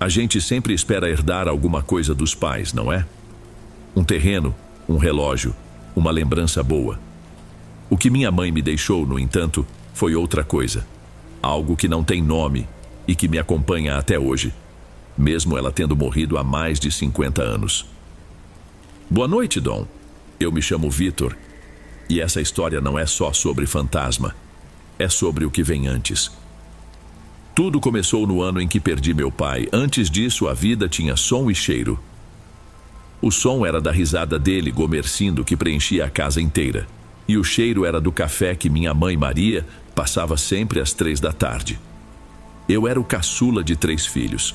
A gente sempre espera herdar alguma coisa dos pais, não é? Um terreno, um relógio, uma lembrança boa. O que minha mãe me deixou, no entanto, foi outra coisa. Algo que não tem nome e que me acompanha até hoje, mesmo ela tendo morrido há mais de 50 anos. Boa noite, Dom. Eu me chamo Vitor, e essa história não é só sobre fantasma, é sobre o que vem antes. Tudo começou no ano em que perdi meu pai. Antes disso, a vida tinha som e cheiro. O som era da risada dele, gomercindo, que preenchia a casa inteira. E o cheiro era do café que minha mãe Maria passava sempre às 3 da tarde. Eu era o caçula de 3 filhos.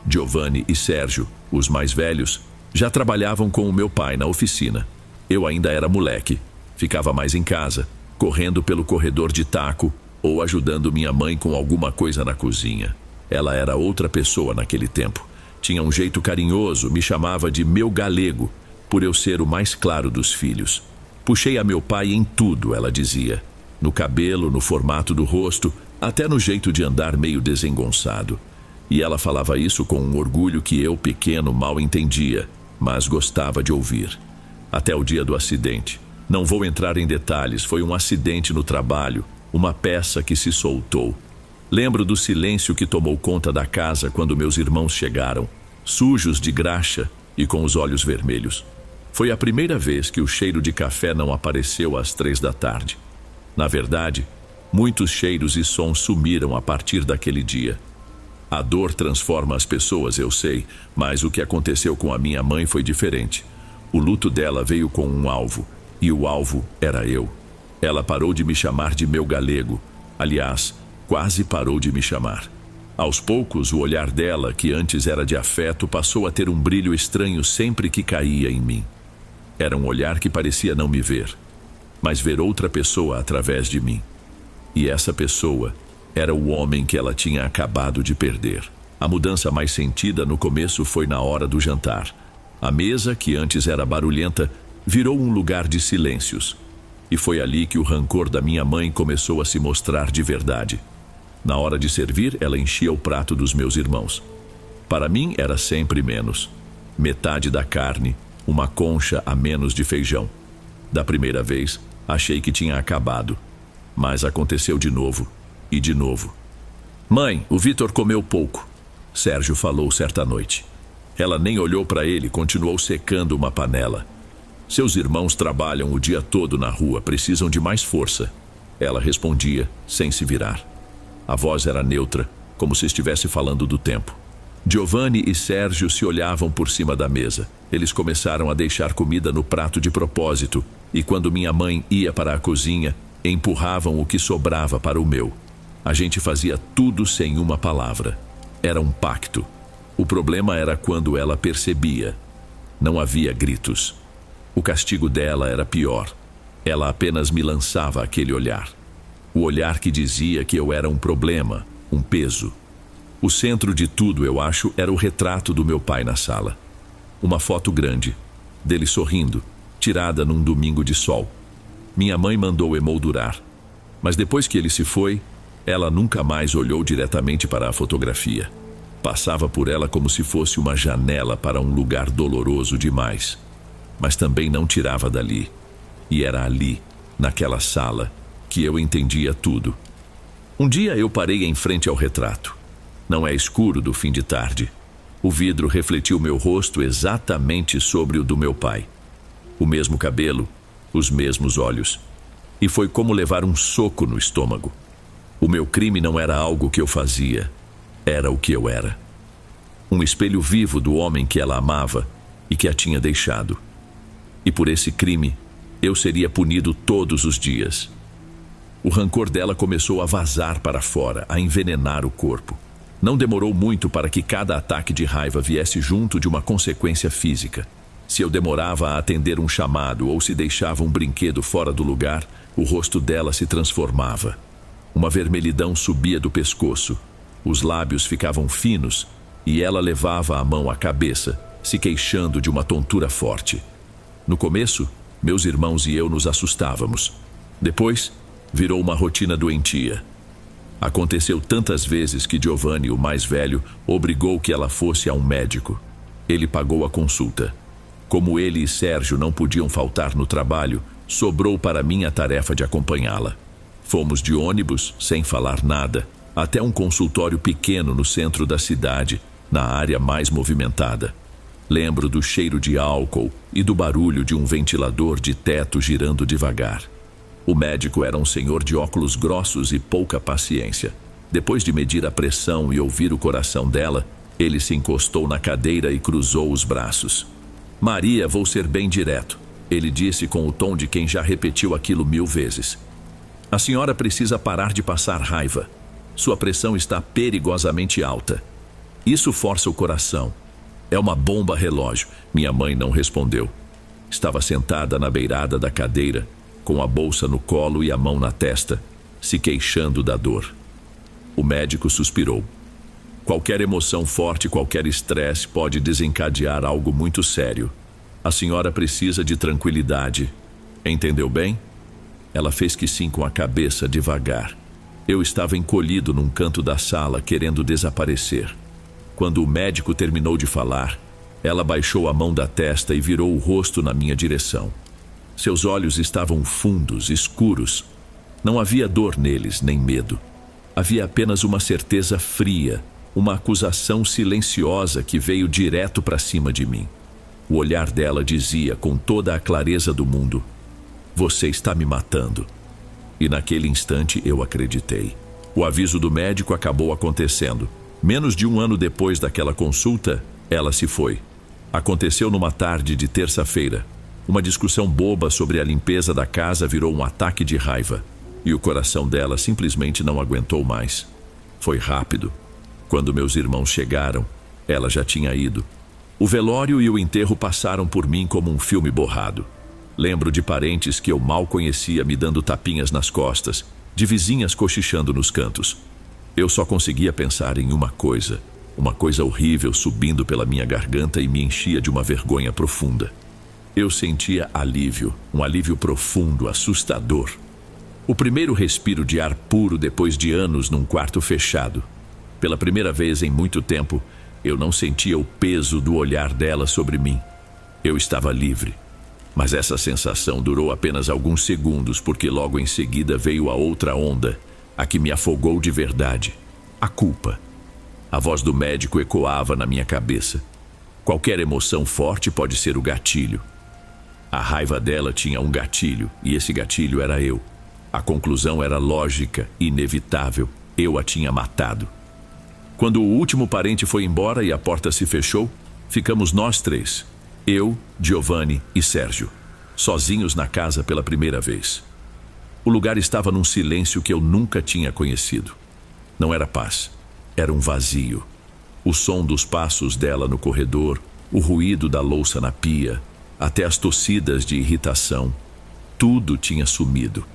Giovanni e Sérgio, os mais velhos, já trabalhavam com o meu pai na oficina. Eu ainda era moleque, ficava mais em casa, correndo pelo corredor de taco ou ajudando minha mãe com alguma coisa na cozinha. Ela era outra pessoa naquele tempo. Tinha um jeito carinhoso, me chamava de meu galego, por eu ser o mais claro dos filhos. Puxei a meu pai em tudo, ela dizia. No cabelo, no formato do rosto, até no jeito de andar meio desengonçado. E ela falava isso com um orgulho que eu, pequeno, mal entendia, mas gostava de ouvir. Até o dia do acidente. Não vou entrar em detalhes, foi um acidente no trabalho, uma peça que se soltou. Lembro do silêncio que tomou conta da casa quando meus irmãos chegaram, sujos de graxa e com os olhos vermelhos. Foi a primeira vez que o cheiro de café não apareceu às 3 da tarde. Na verdade, muitos cheiros e sons sumiram a partir daquele dia. A dor transforma as pessoas, eu sei, mas o que aconteceu com a minha mãe foi diferente. O luto dela veio com um alvo, e o alvo era eu. Ela parou de me chamar de meu galego. Aliás, quase parou de me chamar. Aos poucos, o olhar dela, que antes era de afeto, passou a ter um brilho estranho sempre que caía em mim. Era um olhar que parecia não me ver, mas ver outra pessoa através de mim. E essa pessoa era o homem que ela tinha acabado de perder. A mudança mais sentida no começo foi na hora do jantar. A mesa, que antes era barulhenta, virou um lugar de silêncios. E foi ali que o rancor da minha mãe começou a se mostrar de verdade. Na hora de servir, ela enchia o prato dos meus irmãos. Para mim, era sempre menos. Metade da carne, uma concha a menos de feijão. Da primeira vez, achei que tinha acabado. Mas aconteceu de novo, e de novo. Mãe, o Vitor comeu pouco, Sérgio falou certa noite. Ela nem olhou para ele, continuou secando uma panela. Seus irmãos trabalham o dia todo na rua, precisam de mais força. Ela respondia, sem se virar. A voz era neutra, como se estivesse falando do tempo. Giovanni e Sérgio se olhavam por cima da mesa. Eles começaram a deixar comida no prato de propósito, e quando minha mãe ia para a cozinha, empurravam o que sobrava para o meu. A gente fazia tudo sem uma palavra. Era um pacto. O problema era quando ela percebia. Não havia gritos. O castigo dela era pior. Ela apenas me lançava aquele olhar. O olhar que dizia que eu era um problema, um peso. O centro de tudo, eu acho, era o retrato do meu pai na sala. Uma foto grande, dele sorrindo, tirada num domingo de sol. Minha mãe mandou emoldurar, mas depois que ele se foi, ela nunca mais olhou diretamente para a fotografia. Passava por ela como se fosse uma janela para um lugar doloroso demais, mas também não tirava dali. E era ali, naquela sala, que eu entendia tudo. Um dia eu parei em frente ao retrato. Não é escuro do fim de tarde. O vidro refletiu meu rosto exatamente sobre o do meu pai. O mesmo cabelo, os mesmos olhos. E foi como levar um soco no estômago. O meu crime não era algo que eu fazia, era o que eu era. Um espelho vivo do homem que ela amava e que a tinha deixado. E por esse crime, eu seria punido todos os dias. O rancor dela começou a vazar para fora, a envenenar o corpo. Não demorou muito para que cada ataque de raiva viesse junto de uma consequência física. Se eu demorava a atender um chamado ou se deixava um brinquedo fora do lugar, o rosto dela se transformava. Uma vermelhidão subia do pescoço, os lábios ficavam finos e ela levava a mão à cabeça, se queixando de uma tontura forte. No começo, meus irmãos e eu nos assustávamos. Depois, virou uma rotina doentia. Aconteceu tantas vezes que Giovanni, o mais velho, obrigou que ela fosse a um médico. Ele pagou a consulta. Como ele e Sérgio não podiam faltar no trabalho, sobrou para mim a tarefa de acompanhá-la. Fomos de ônibus, sem falar nada, até um consultório pequeno no centro da cidade, na área mais movimentada. Lembro do cheiro de álcool e do barulho de um ventilador de teto girando devagar. O médico era um senhor de óculos grossos e pouca paciência. Depois de medir a pressão e ouvir o coração dela, ele se encostou na cadeira e cruzou os braços. Maria, vou ser bem direto, ele disse com o tom de quem já repetiu aquilo 1000 vezes. A senhora precisa parar de passar raiva. Sua pressão está perigosamente alta. Isso força o coração. É uma bomba relógio. Minha mãe não respondeu. Estava sentada na beirada da cadeira, com a bolsa no colo e a mão na testa, se queixando da dor. O médico suspirou. Qualquer emoção forte, qualquer estresse pode desencadear algo muito sério. A senhora precisa de tranquilidade. Entendeu bem? Ela fez que sim com a cabeça devagar. Eu estava encolhido num canto da sala, querendo desaparecer. Quando o médico terminou de falar, ela baixou a mão da testa e virou o rosto na minha direção. Seus olhos estavam fundos, escuros. Não havia dor neles, nem medo. Havia apenas uma certeza fria, uma acusação silenciosa que veio direto para cima de mim. O olhar dela dizia com toda a clareza do mundo: "Você está me matando." E naquele instante eu acreditei. O aviso do médico acabou acontecendo. Menos de 1 ano depois daquela consulta, ela se foi. Aconteceu numa tarde de terça-feira. Uma discussão boba sobre a limpeza da casa virou um ataque de raiva. E o coração dela simplesmente não aguentou mais. Foi rápido. Quando meus irmãos chegaram, ela já tinha ido. O velório e o enterro passaram por mim como um filme borrado. Lembro de parentes que eu mal conhecia me dando tapinhas nas costas, de vizinhas cochichando nos cantos. Eu só conseguia pensar em uma coisa horrível subindo pela minha garganta e me enchia de uma vergonha profunda. Eu sentia alívio, um alívio profundo, assustador. O primeiro respiro de ar puro depois de anos num quarto fechado. Pela primeira vez em muito tempo, eu não sentia o peso do olhar dela sobre mim. Eu estava livre. Mas essa sensação durou apenas alguns segundos, porque logo em seguida veio a outra onda, a que me afogou de verdade: a culpa. A voz do médico ecoava na minha cabeça. Qualquer emoção forte pode ser o gatilho. A raiva dela tinha um gatilho, e esse gatilho era eu. A conclusão era lógica, inevitável. Eu a tinha matado. Quando o último parente foi embora e a porta se fechou, ficamos nós 3. Eu, Giovanni e Sérgio, sozinhos na casa pela primeira vez. O lugar estava num silêncio que eu nunca tinha conhecido. Não era paz, era um vazio. O som dos passos dela no corredor, o ruído da louça na pia, até as tossidas de irritação, tudo tinha sumido.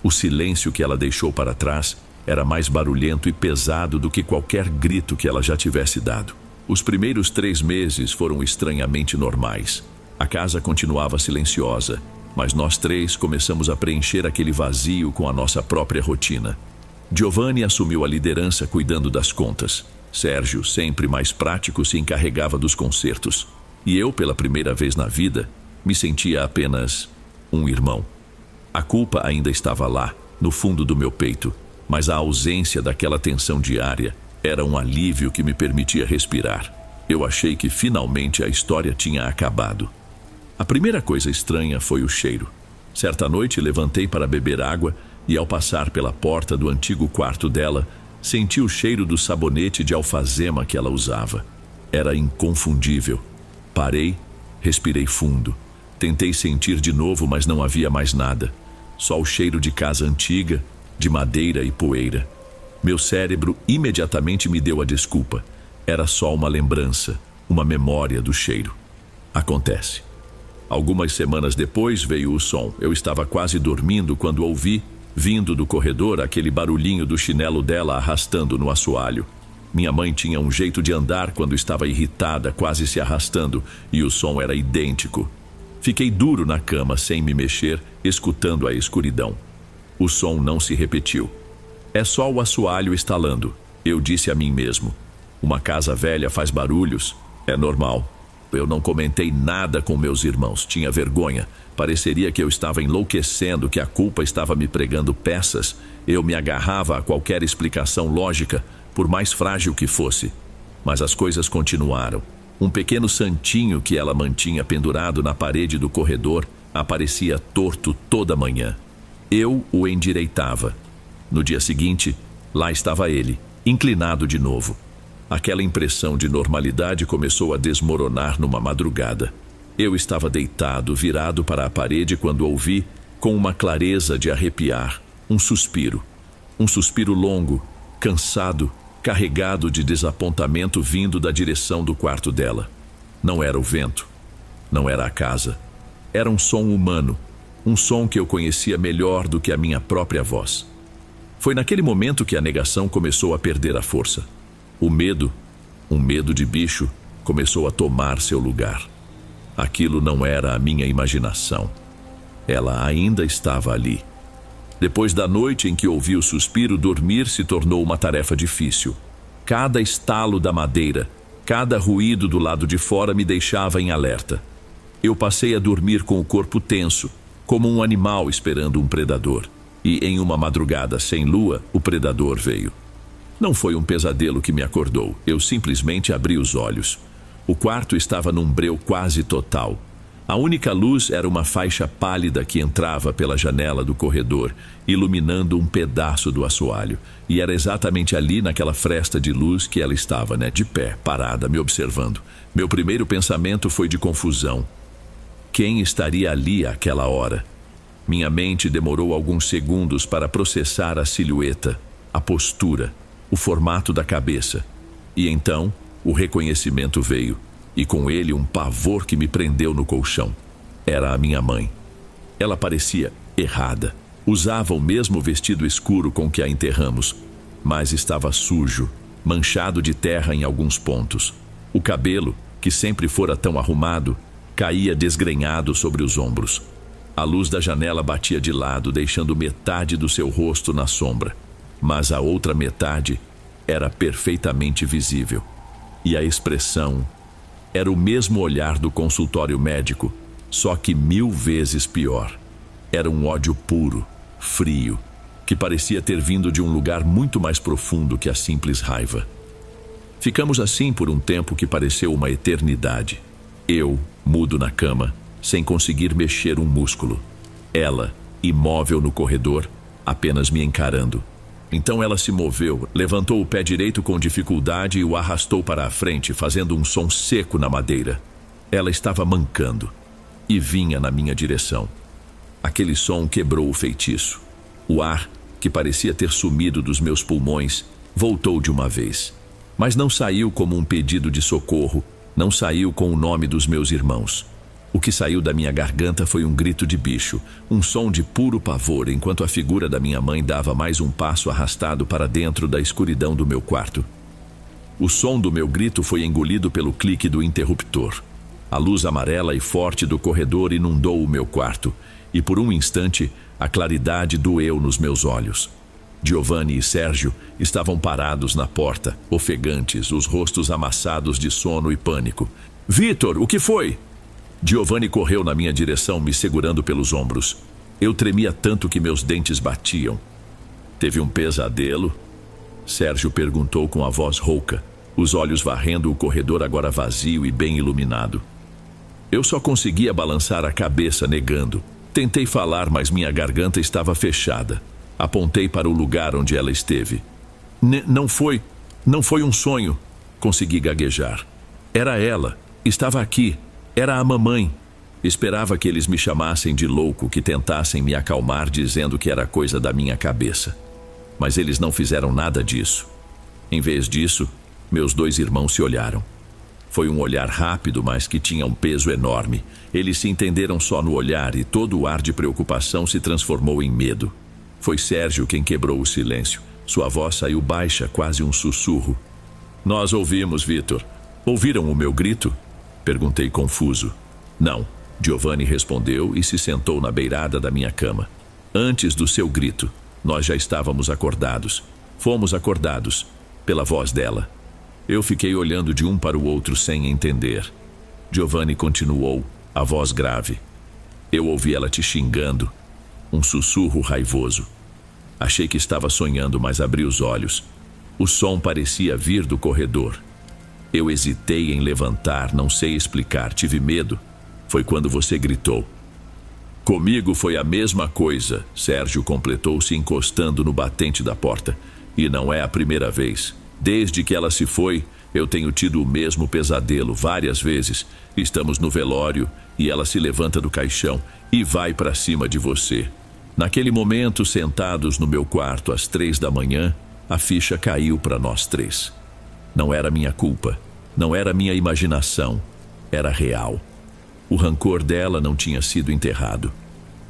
O silêncio que ela deixou para trás era mais barulhento e pesado do que qualquer grito que ela já tivesse dado. Os primeiros 3 meses foram estranhamente normais. A casa continuava silenciosa, mas nós 3 começamos a preencher aquele vazio com a nossa própria rotina. Giovanni assumiu a liderança cuidando das contas. Sérgio, sempre mais prático, se encarregava dos concertos. E eu, pela primeira vez na vida, me sentia apenas um irmão. A culpa ainda estava lá, no fundo do meu peito, mas a ausência daquela tensão diária era um alívio que me permitia respirar. Eu achei que finalmente a história tinha acabado. A primeira coisa estranha foi o cheiro. Certa noite levantei para beber água e, ao passar pela porta do antigo quarto dela, senti o cheiro do sabonete de alfazema que ela usava. Era inconfundível. Parei, respirei fundo. Tentei sentir de novo, mas não havia mais nada. Só o cheiro de casa antiga, de madeira e poeira. Meu cérebro imediatamente me deu a desculpa. Era só uma lembrança, uma memória do cheiro. Acontece. Algumas semanas depois veio o som. Eu estava quase dormindo quando ouvi, vindo do corredor, aquele barulhinho do chinelo dela arrastando no assoalho. Minha mãe tinha um jeito de andar quando estava irritada, quase se arrastando, e o som era idêntico. Fiquei duro na cama, sem me mexer, escutando a escuridão. O som não se repetiu. É só o assoalho estalando. Eu disse a mim mesmo. Uma casa velha faz barulhos. É normal. Eu não comentei nada com meus irmãos. Tinha vergonha. Pareceria que eu estava enlouquecendo, que a culpa estava me pregando peças. Eu me agarrava a qualquer explicação lógica, por mais frágil que fosse. Mas as coisas continuaram. Um pequeno santinho que ela mantinha pendurado na parede do corredor aparecia torto toda manhã. Eu o endireitava. No dia seguinte, lá estava ele, inclinado de novo. Aquela impressão de normalidade começou a desmoronar numa madrugada. Eu estava deitado, virado para a parede, quando ouvi, com uma clareza de arrepiar, um suspiro. Um suspiro longo, cansado, carregado de desapontamento vindo da direção do quarto dela. Não era o vento, não era a casa. Era um som humano, um som que eu conhecia melhor do que a minha própria voz. Foi naquele momento que a negação começou a perder a força. O medo, um medo de bicho, começou a tomar seu lugar. Aquilo não era a minha imaginação. Ela ainda estava ali. Depois da noite em que ouvi o suspiro, dormir se tornou uma tarefa difícil. Cada estalo da madeira, cada ruído do lado de fora me deixava em alerta. Eu passei a dormir com o corpo tenso, como um animal esperando um predador. E em uma madrugada sem lua, o predador veio. Não foi um pesadelo que me acordou. Eu simplesmente abri os olhos. O quarto estava num breu quase total. A única luz era uma faixa pálida que entrava pela janela do corredor, iluminando um pedaço do assoalho. E era exatamente ali, naquela fresta de luz, que ela estava, de pé, parada, me observando. Meu primeiro pensamento foi de confusão. Quem estaria ali àquela hora? Minha mente demorou alguns segundos para processar a silhueta, a postura, o formato da cabeça. E então, o reconhecimento veio, e com ele um pavor que me prendeu no colchão. Era a minha mãe. Ela parecia errada. Usava o mesmo vestido escuro com que a enterramos, mas estava sujo, manchado de terra em alguns pontos. O cabelo, que sempre fora tão arrumado, caía desgrenhado sobre os ombros. A luz da janela batia de lado, deixando metade do seu rosto na sombra. Mas a outra metade era perfeitamente visível. E a expressão era o mesmo olhar do consultório médico, só que 1000 vezes pior. Era um ódio puro, frio, que parecia ter vindo de um lugar muito mais profundo que a simples raiva. Ficamos assim por um tempo que pareceu uma eternidade. Eu, mudo na cama, sem conseguir mexer um músculo. Ela, imóvel no corredor, apenas me encarando. Então ela se moveu, levantou o pé direito com dificuldade e o arrastou para a frente, fazendo um som seco na madeira. Ela estava mancando e vinha na minha direção. Aquele som quebrou o feitiço. O ar, que parecia ter sumido dos meus pulmões, voltou de uma vez. Mas não saiu como um pedido de socorro, não saiu com o nome dos meus irmãos. O que saiu da minha garganta foi um grito de bicho, um som de puro pavor, enquanto a figura da minha mãe dava mais um passo arrastado para dentro da escuridão do meu quarto. O som do meu grito foi engolido pelo clique do interruptor. A luz amarela e forte do corredor inundou o meu quarto, e por um instante a claridade doeu nos meus olhos. Giovanni e Sérgio estavam parados na porta, ofegantes, os rostos amassados de sono e pânico. "Vitor, o que foi?" Giovanni correu na minha direção, me segurando pelos ombros. Eu tremia tanto que meus dentes batiam. "Teve um pesadelo?" Sérgio perguntou com a voz rouca, os olhos varrendo o corredor agora vazio e bem iluminado. Eu só conseguia balançar a cabeça negando. Tentei falar, mas minha garganta estava fechada. Apontei para o lugar onde ela esteve. Não foi um sonho", consegui gaguejar. "Era ela, estava aqui. Era a mamãe." Esperava que eles me chamassem de louco, que tentassem me acalmar dizendo que era coisa da minha cabeça. Mas eles não fizeram nada disso. Em vez disso, meus 2 irmãos se olharam. Foi um olhar rápido, mas que tinha um peso enorme. Eles se entenderam só no olhar e todo o ar de preocupação se transformou em medo. Foi Sérgio quem quebrou o silêncio. Sua voz saiu baixa, quase um sussurro. "Nós ouvimos, Vitor. Ouviram o meu grito?" Perguntei confuso. "Não", Giovanni respondeu e se sentou na beirada da minha cama. "Antes do seu grito, Nós já estávamos acordados. Fomos acordados pela voz dela. Eu fiquei olhando de um para o outro sem entender. Giovanni continuou, a voz grave. Eu ouvi ela te xingando. Um sussurro raivoso. Achei que estava sonhando, mas abri os olhos. O som parecia vir do corredor. Eu hesitei em levantar, não sei explicar, tive medo. Foi quando você gritou. Comigo foi a mesma coisa, Sérgio completou, se encostando no batente da porta. E não é a primeira vez. Desde que ela se foi, eu tenho tido o mesmo pesadelo várias vezes. Estamos no velório e ela se levanta do caixão e vai para cima de você. Naquele momento, sentados no meu quarto às 3 da manhã, a ficha caiu para nós três. Não era minha culpa, não era minha imaginação, era real. O rancor dela não tinha sido enterrado.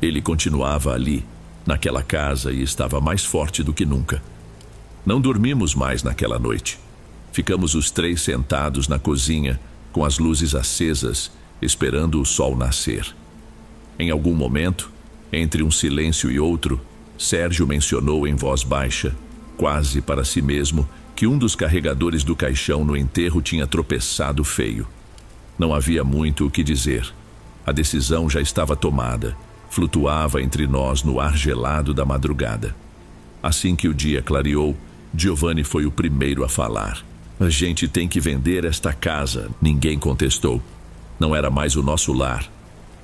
Ele continuava ali, naquela casa, e estava mais forte do que nunca. Não dormimos mais naquela noite. Ficamos os três sentados na cozinha, com as luzes acesas, esperando o sol nascer. Em algum momento, entre um silêncio e outro, Sérgio mencionou em voz baixa, quase para si mesmo, que um dos carregadores do caixão no enterro tinha tropeçado feio. Não havia muito o que dizer. A decisão já estava tomada. Flutuava entre nós no ar gelado da madrugada. Assim que o dia clareou, Giovanni foi o primeiro a falar. A gente tem que vender esta casa, ninguém contestou. Não era mais o nosso lar.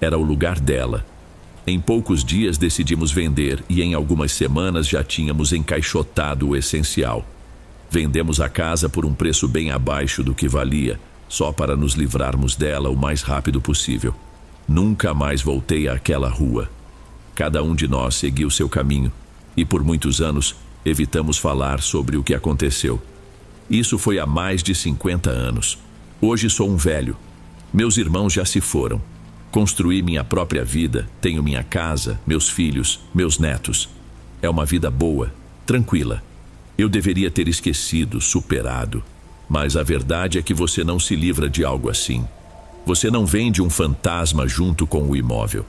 Era o lugar dela. Em poucos dias decidimos vender e em algumas semanas já tínhamos encaixotado o essencial. Vendemos a casa por um preço bem abaixo do que valia, só para nos livrarmos dela o mais rápido possível. Nunca mais voltei àquela rua. Cada um de nós seguiu seu caminho e por muitos anos evitamos falar sobre o que aconteceu. Isso foi há mais de 50 anos. Hoje sou um velho. Meus irmãos já se foram. Construí minha própria vida, tenho minha casa, meus filhos, meus netos. É uma vida boa, tranquila. Eu deveria ter esquecido, superado. Mas a verdade é que você não se livra de algo assim. Você não vende um fantasma junto com o imóvel.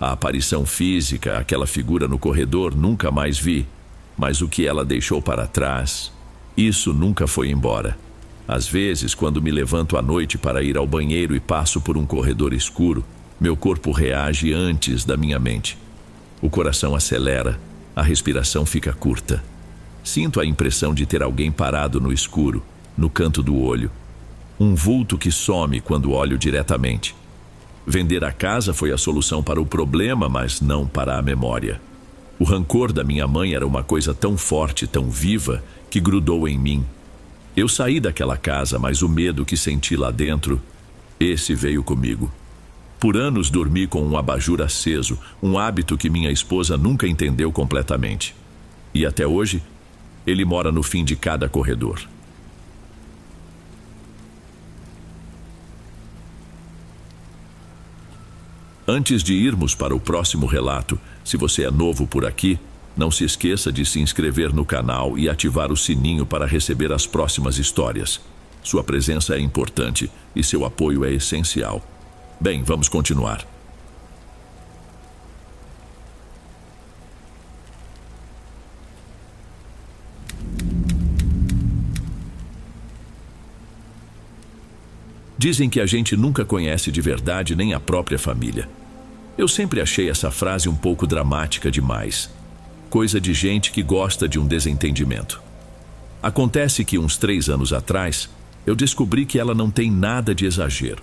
A aparição física, aquela figura no corredor, nunca mais vi. Mas o que ela deixou para trás, isso nunca foi embora. Às vezes, quando me levanto à noite para ir ao banheiro e passo por um corredor escuro, meu corpo reage antes da minha mente. O coração acelera, a respiração fica curta. Sinto a impressão de ter alguém parado no escuro, no canto do olho. Um vulto que some quando olho diretamente. Vender a casa foi a solução para o problema, mas não para a memória. O rancor da minha mãe era uma coisa tão forte, tão viva, que grudou em mim. Eu saí daquela casa, mas o medo que senti lá dentro, esse veio comigo. Por anos dormi com um abajur aceso, um hábito que minha esposa nunca entendeu completamente. E até hoje, ele mora no fim de cada corredor. Antes de irmos para o próximo relato, se você é novo por aqui, não se esqueça de se inscrever no canal e ativar o sininho para receber as próximas histórias. Sua presença é importante e seu apoio é essencial. Bem, vamos continuar. Dizem que a gente nunca conhece de verdade nem a própria família. Eu sempre achei essa frase um pouco dramática demais. Coisa de gente que gosta de um desentendimento. Acontece que uns 3 anos atrás, eu descobri que ela não tem nada de exagero.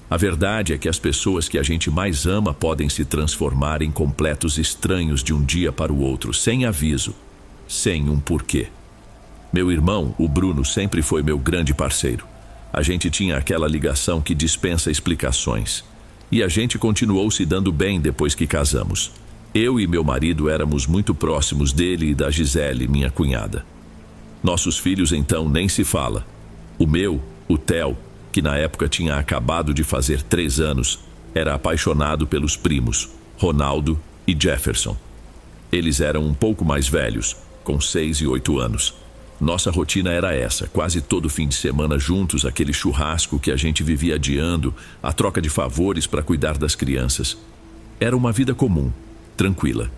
A verdade é que as pessoas que a gente mais ama podem se transformar em completos estranhos de um dia para o outro, sem aviso, sem um porquê. Meu irmão, o Bruno, sempre foi meu grande parceiro. A gente tinha aquela ligação que dispensa explicações. E a gente continuou se dando bem depois que casamos. Eu e meu marido éramos muito próximos dele e da Gisele, minha cunhada. Nossos filhos, então, nem se fala. O meu, o Theo, que na época tinha acabado de fazer 3 anos, era apaixonado pelos primos, Ronaldo e Jefferson. Eles eram um pouco mais velhos, com 6 e 8 anos. Nossa rotina era essa, quase todo fim de semana juntos, aquele churrasco que a gente vivia adiando, a troca de favores para cuidar das crianças. Era uma vida comum, tranquila.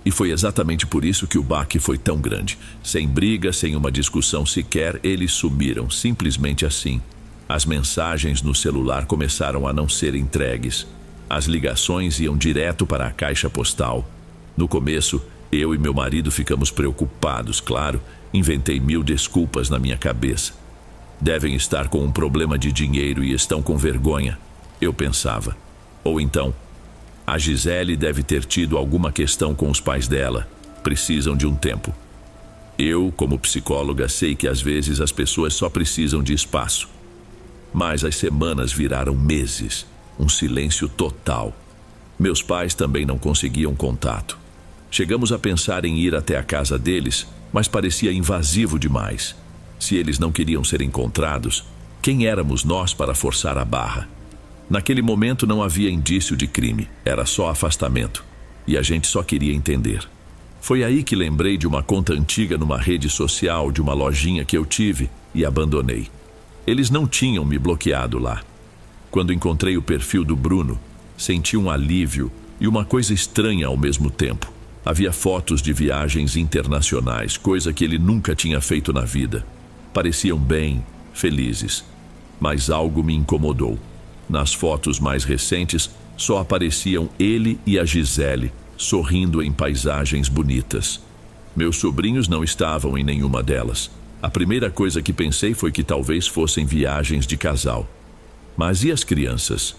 E foi exatamente por isso que o baque foi tão grande. Sem briga, sem uma discussão sequer, eles sumiram, simplesmente assim. As mensagens no celular começaram a não ser entregues. As ligações iam direto para a caixa postal. No começo, eu e meu marido ficamos preocupados, claro. Inventei 1000 desculpas na minha cabeça. Devem estar com um problema de dinheiro e estão com vergonha, eu pensava. Ou então, a Gisele deve ter tido alguma questão com os pais dela. Precisam de um tempo. Eu, como psicóloga, sei que às vezes as pessoas só precisam de espaço. Mas as semanas viraram meses. Um silêncio total. Meus pais também não conseguiam contato. Chegamos a pensar em ir até a casa deles, mas parecia invasivo demais. Se eles não queriam ser encontrados, quem éramos nós para forçar a barra? Naquele momento não havia indício de crime, era só afastamento. E a gente só queria entender. Foi aí que lembrei de uma conta antiga numa rede social de uma lojinha que eu tive e abandonei. Eles não tinham me bloqueado lá. Quando encontrei o perfil do Bruno, senti um alívio e uma coisa estranha ao mesmo tempo. Havia fotos de viagens internacionais, coisa que ele nunca tinha feito na vida. Pareciam bem, felizes. Mas algo me incomodou. Nas fotos mais recentes, só apareciam ele e a Gisele, sorrindo em paisagens bonitas. Meus sobrinhos não estavam em nenhuma delas. A primeira coisa que pensei foi que talvez fossem viagens de casal. Mas e as crianças?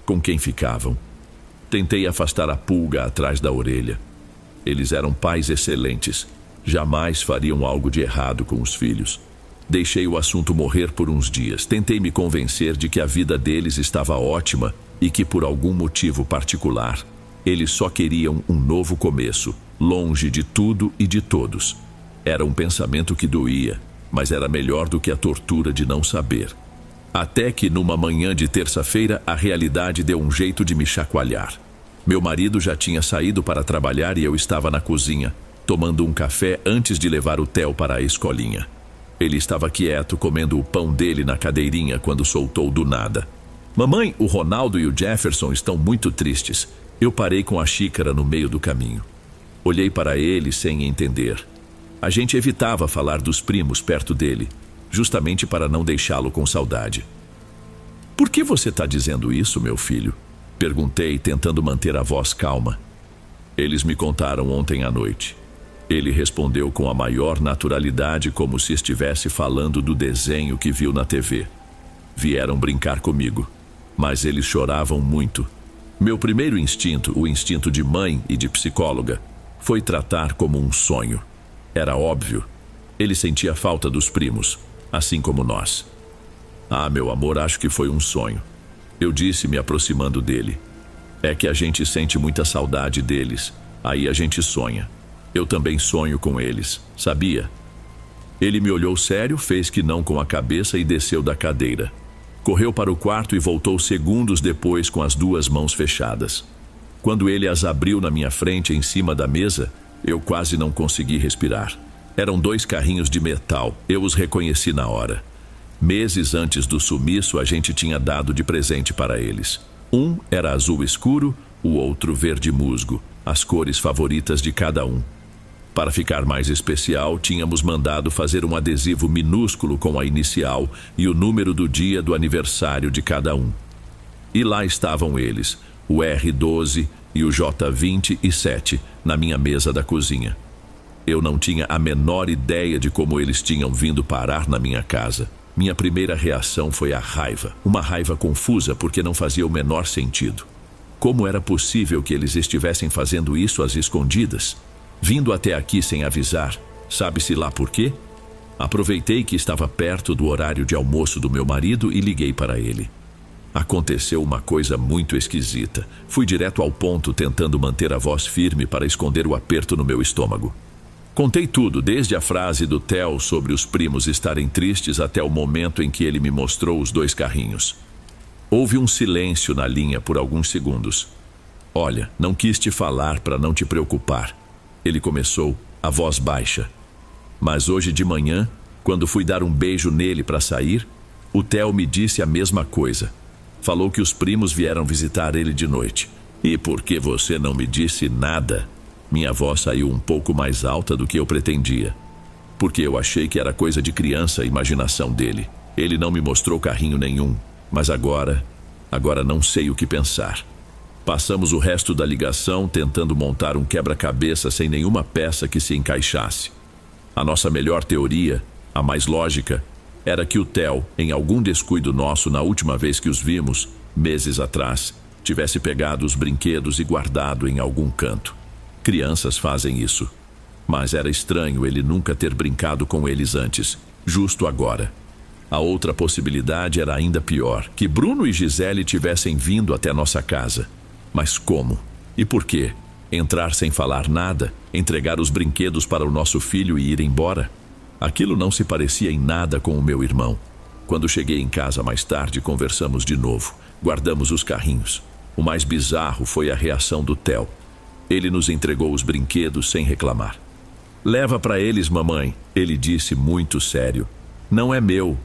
Com quem ficavam? Tentei afastar a pulga atrás da orelha. Eles eram pais excelentes. Jamais fariam algo de errado com os filhos. Deixei o assunto morrer por uns dias. Tentei me convencer de que a vida deles estava ótima e que, por algum motivo particular, eles só queriam um novo começo, longe de tudo e de todos. Era um pensamento que doía, mas era melhor do que a tortura de não saber. Até que, numa manhã de terça-feira, a realidade deu um jeito de me chacoalhar. Meu marido já tinha saído para trabalhar e eu estava na cozinha, tomando um café antes de levar o Theo para a escolinha. Ele estava quieto, comendo o pão dele na cadeirinha quando soltou do nada: "Mamãe, o Ronaldo e o Jefferson estão muito tristes." Eu parei com a xícara no meio do caminho. Olhei para ele sem entender. A gente evitava falar dos primos perto dele, justamente para não deixá-lo com saudade. "Por que você está dizendo isso, meu filho?" Perguntei, tentando manter a voz calma. "Eles me contaram ontem à noite." Ele respondeu com a maior naturalidade, como se estivesse falando do desenho que viu na TV. "Vieram brincar comigo, mas eles choravam muito." Meu primeiro instinto, o instinto de mãe e de psicóloga, foi tratar como um sonho. Era óbvio. Ele sentia falta dos primos, assim como nós. "Ah, meu amor, acho que foi um sonho." Eu disse, me aproximando dele. "É que a gente sente muita saudade deles. Aí a gente sonha. Eu também sonho com eles, sabia?" Ele me olhou sério, fez que não com a cabeça e desceu da cadeira. Correu para o quarto e voltou segundos depois com as 2 mãos fechadas. Quando ele as abriu na minha frente em cima da mesa, eu quase não consegui respirar. Eram 2 carrinhos de metal, eu os reconheci na hora. Meses antes do sumiço, a gente tinha dado de presente para eles. Um era azul escuro, o outro verde musgo, as cores favoritas de cada um. Para ficar mais especial, tínhamos mandado fazer um adesivo minúsculo com a inicial e o número do dia do aniversário de cada um. E lá estavam eles, o R12 e o J27, na minha mesa da cozinha. Eu não tinha a menor ideia de como eles tinham vindo parar na minha casa. Minha primeira reação foi a raiva, uma raiva confusa porque não fazia o menor sentido. Como era possível que eles estivessem fazendo isso às escondidas? Vindo até aqui sem avisar, sabe-se lá por quê? Aproveitei que estava perto do horário de almoço do meu marido e liguei para ele. Aconteceu uma coisa muito esquisita. Fui direto ao ponto, tentando manter a voz firme para esconder o aperto no meu estômago. Contei tudo, desde a frase do Theo sobre os primos estarem tristes até o momento em que ele me mostrou os 2 carrinhos. Houve um silêncio na linha por alguns segundos. "Olha, não quis te falar para não te preocupar." Ele começou, a voz baixa. "Mas hoje de manhã, quando fui dar um beijo nele para sair, o Theo me disse a mesma coisa. Falou que os primos vieram visitar ele de noite." "E por que você não me disse nada?" Minha voz saiu um pouco mais alta do que eu pretendia, porque eu achei que era coisa de criança a imaginação dele. Ele não me mostrou carrinho nenhum, mas agora não sei o que pensar. Passamos o resto da ligação tentando montar um quebra-cabeça sem nenhuma peça que se encaixasse. A nossa melhor teoria, a mais lógica, era que o Theo, em algum descuido nosso na última vez que os vimos, meses atrás, tivesse pegado os brinquedos e guardado em algum canto. Crianças fazem isso. Mas era estranho ele nunca ter brincado com eles antes, justo agora. A outra possibilidade era ainda pior, que Bruno e Gisele tivessem vindo até nossa casa. Mas como? E por quê? Entrar sem falar nada, entregar os brinquedos para o nosso filho e ir embora? Aquilo não se parecia em nada com o meu irmão. Quando cheguei em casa mais tarde, conversamos de novo. Guardamos os carrinhos. O mais bizarro foi a reação do Theo. Ele nos entregou os brinquedos sem reclamar. "Leva para eles, mamãe", ele disse muito sério. "Não é meu."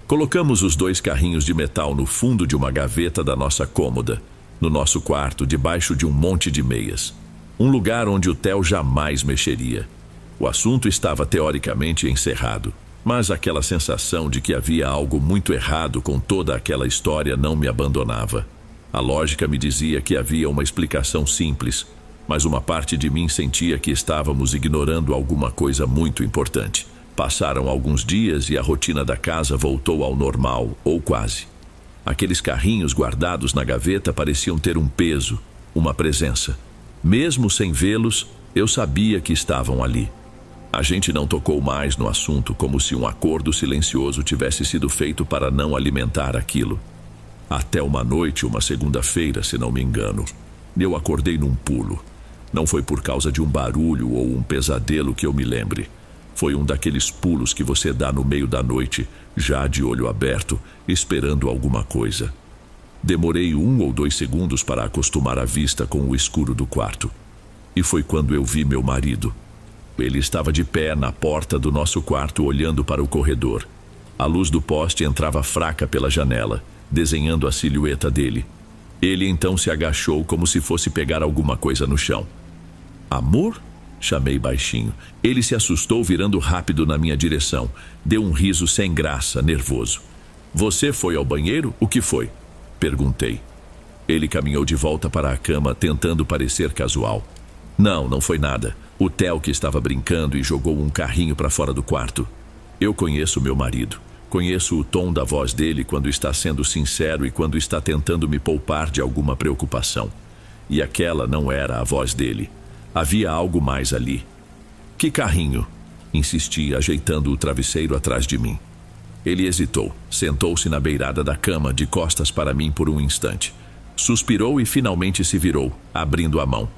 Colocamos os 2 carrinhos de metal no fundo de uma gaveta da nossa cômoda, no nosso quarto, debaixo de um monte de meias. Um lugar onde o Theo jamais mexeria. O assunto estava teoricamente encerrado, mas aquela sensação de que havia algo muito errado com toda aquela história não me abandonava. A lógica me dizia que havia uma explicação simples, mas uma parte de mim sentia que estávamos ignorando alguma coisa muito importante. Passaram alguns dias e a rotina da casa voltou ao normal, ou quase. Aqueles carrinhos guardados na gaveta pareciam ter um peso, uma presença. Mesmo sem vê-los, eu sabia que estavam ali. A gente não tocou mais no assunto, como se um acordo silencioso tivesse sido feito para não alimentar aquilo. Até uma noite, uma segunda-feira, se não me engano, eu acordei num pulo. Não foi por causa de um barulho ou um pesadelo que eu me lembre. Foi um daqueles pulos que você dá no meio da noite, já de olho aberto, esperando alguma coisa. Demorei 1 ou 2 segundos para acostumar a vista com o escuro do quarto. E foi quando eu vi meu marido. Ele estava de pé na porta do nosso quarto, olhando para o corredor. A luz do poste entrava fraca pela janela, desenhando a silhueta dele. Ele então se agachou como se fosse pegar alguma coisa no chão. "Amor?" chamei baixinho. Ele se assustou, virando rápido na minha direção. Deu um riso sem graça, nervoso. "Você foi ao banheiro? O que foi?" perguntei. Ele caminhou de volta para a cama, tentando parecer casual. Não foi nada. O Theo que estava brincando e jogou um carrinho para fora do quarto." Eu conheço meu marido. Conheço o tom da voz dele quando está sendo sincero e quando está tentando me poupar de alguma preocupação. E aquela não era a voz dele. Havia algo mais ali. "Que carrinho?" insisti, ajeitando o travesseiro atrás de mim. Ele hesitou, sentou-se na beirada da cama, de costas para mim por um instante. Suspirou e finalmente se virou, abrindo a mão.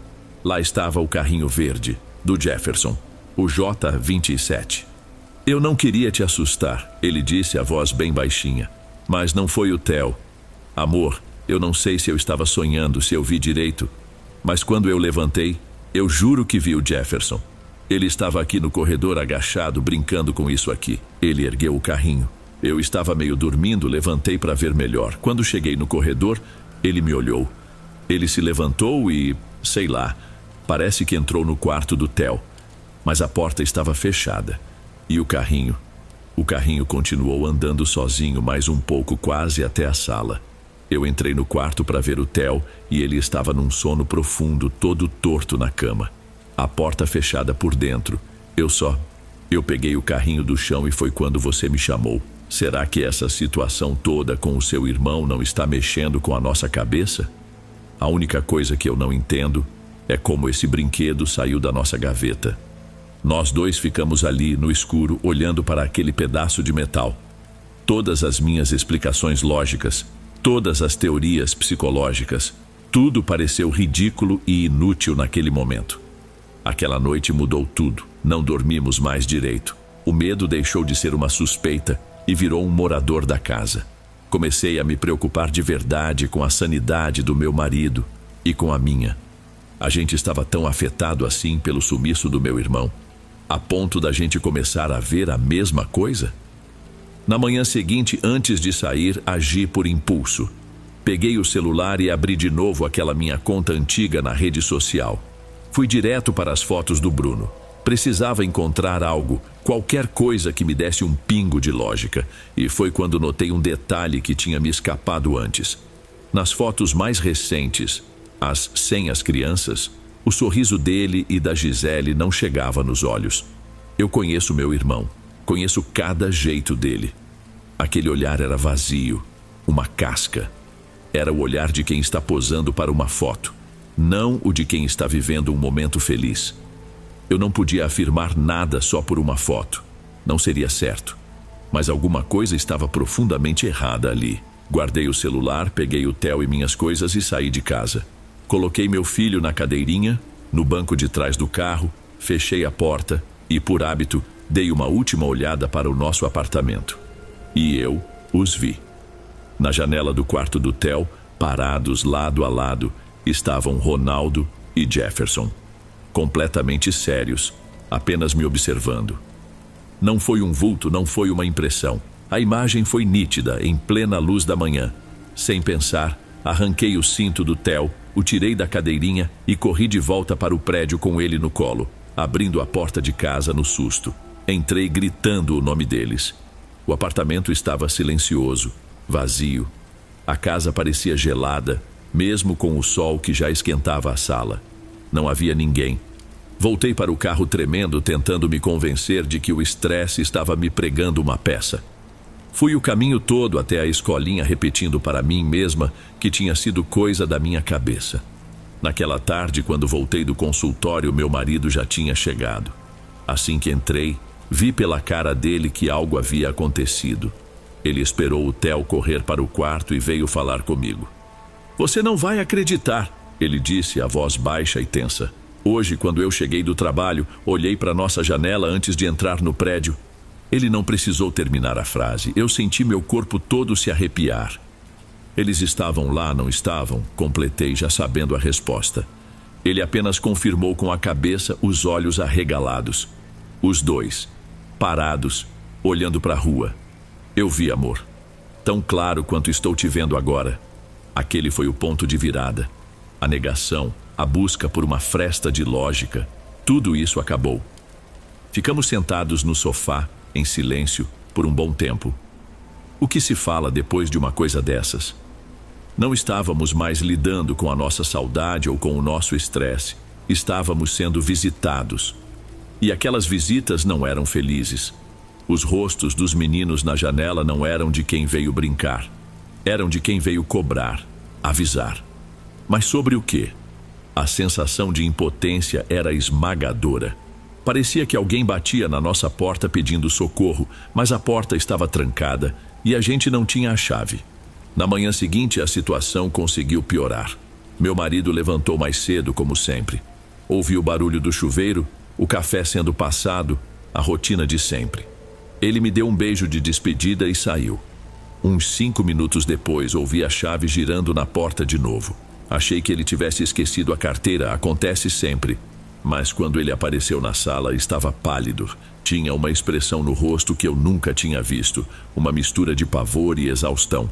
Lá estava o carrinho verde, do Jefferson, o J27. "Eu não queria te assustar", ele disse, a voz bem baixinha. "Mas não foi o Theo. Amor, eu não sei se eu estava sonhando, se eu vi direito, mas quando eu levantei, eu juro que vi o Jefferson. Ele estava aqui no corredor agachado, brincando com isso aqui." Ele ergueu o carrinho. Eu estava meio dormindo, levantei para ver melhor. Quando cheguei no corredor, ele me olhou. Ele se levantou e, sei lá, parece que entrou no quarto do Theo, mas a porta estava fechada. E o carrinho continuou andando sozinho mais um pouco, quase até a sala. Eu entrei no quarto para ver o Theo e ele estava num sono profundo, todo torto na cama. A porta fechada por dentro. Eu peguei o carrinho do chão e foi quando você me chamou. Será que essa situação toda com o seu irmão não está mexendo com a nossa cabeça? A única coisa que eu não entendo é como esse brinquedo saiu da nossa gaveta. Nós 2 ficamos ali no escuro, olhando para aquele pedaço de metal. Todas as minhas explicações lógicas, todas as teorias psicológicas, tudo pareceu ridículo e inútil naquele momento. Aquela noite mudou tudo. Não dormimos mais direito. O medo deixou de ser uma suspeita e virou um morador da casa. Comecei a me preocupar de verdade com a sanidade do meu marido e com a minha. A gente estava tão afetado assim pelo sumiço do meu irmão, a ponto da gente começar a ver a mesma coisa? Na manhã seguinte, antes de sair, agi por impulso. Peguei o celular e abri de novo aquela minha conta antiga na rede social. Fui direto para as fotos do Bruno. Precisava encontrar algo, qualquer coisa que me desse um pingo de lógica, e foi quando notei um detalhe que tinha me escapado antes. Nas fotos mais recentes, as sem as crianças, o sorriso dele e da Gisele não chegava nos olhos. Eu conheço meu irmão, conheço cada jeito dele. Aquele olhar era vazio, uma casca. Era o olhar de quem está posando para uma foto, não o de quem está vivendo um momento feliz. Eu não podia afirmar nada só por uma foto. Não seria certo. Mas alguma coisa estava profundamente errada ali. Guardei o celular, peguei o Theo e minhas coisas e saí de casa. Coloquei meu filho na cadeirinha, no banco de trás do carro, fechei a porta e, por hábito, dei uma última olhada para o nosso apartamento. E eu os vi. Na janela do quarto do Theo, parados lado a lado, estavam Ronaldo e Jefferson. Completamente sérios, apenas me observando. Não foi um vulto, não foi uma impressão. A imagem foi nítida, em plena luz da manhã. Sem pensar, arranquei o cinto do Theo, o tirei da cadeirinha e corri de volta para o prédio com ele no colo, abrindo a porta de casa no susto. Entrei gritando o nome deles. O apartamento estava silencioso, vazio. A casa parecia gelada, mesmo com o sol que já esquentava a sala. Não havia ninguém. Voltei para o carro tremendo, tentando me convencer de que o estresse estava me pregando uma peça. Fui o caminho todo até a escolinha repetindo para mim mesma que tinha sido coisa da minha cabeça. Naquela tarde, quando voltei do consultório, meu marido já tinha chegado. Assim que entrei, vi pela cara dele que algo havia acontecido. Ele esperou o Theo correr para o quarto e veio falar comigo. "Você não vai acreditar", ele disse, a voz baixa e tensa. "Hoje, quando eu cheguei do trabalho, olhei para nossa janela antes de entrar no prédio." Ele não precisou terminar a frase. Eu senti meu corpo todo se arrepiar. "Eles estavam lá, não estavam?" Completei, já sabendo a resposta. Ele apenas confirmou com a cabeça, os olhos arregalados. Os dois, parados, olhando para a rua. "Eu vi, amor. Tão claro quanto estou te vendo agora." Aquele foi o ponto de virada. A negação, a busca por uma fresta de lógica, tudo isso acabou. Ficamos sentados no sofá, em silêncio, por um bom tempo. O que se fala depois de uma coisa dessas? Não estávamos mais lidando com a nossa saudade ou com o nosso estresse. Estávamos sendo visitados. E aquelas visitas não eram felizes. Os rostos dos meninos na janela não eram de quem veio brincar. Eram de quem veio cobrar, avisar. Mas sobre o quê? A sensação de impotência era esmagadora. Parecia que alguém batia na nossa porta pedindo socorro, mas a porta estava trancada e a gente não tinha a chave. Na manhã seguinte, a situação conseguiu piorar. Meu marido levantou mais cedo, como sempre. Ouvi o barulho do chuveiro, o café sendo passado, a rotina de sempre. Ele me deu um beijo de despedida e saiu. Uns 5 minutos depois, ouvi a chave girando na porta de novo. Achei que ele tivesse esquecido a carteira, acontece sempre. Mas quando ele apareceu na sala, estava pálido. Tinha uma expressão no rosto que eu nunca tinha visto, uma mistura de pavor e exaustão.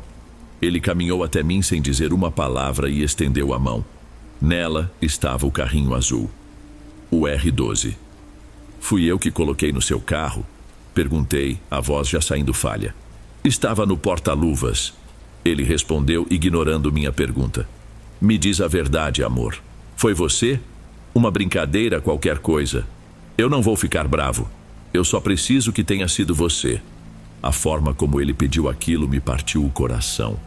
Ele caminhou até mim sem dizer uma palavra e estendeu a mão. Nela estava o carrinho azul. O R12. "Fui eu que coloquei no seu carro?" Perguntei, a voz já saindo falha. "Estava no porta-luvas." Ele respondeu, ignorando minha pergunta. "Me diz a verdade, amor. Foi você? Uma brincadeira, qualquer coisa. Eu não vou ficar bravo. Eu só preciso que tenha sido você." A forma como ele pediu aquilo me partiu o coração.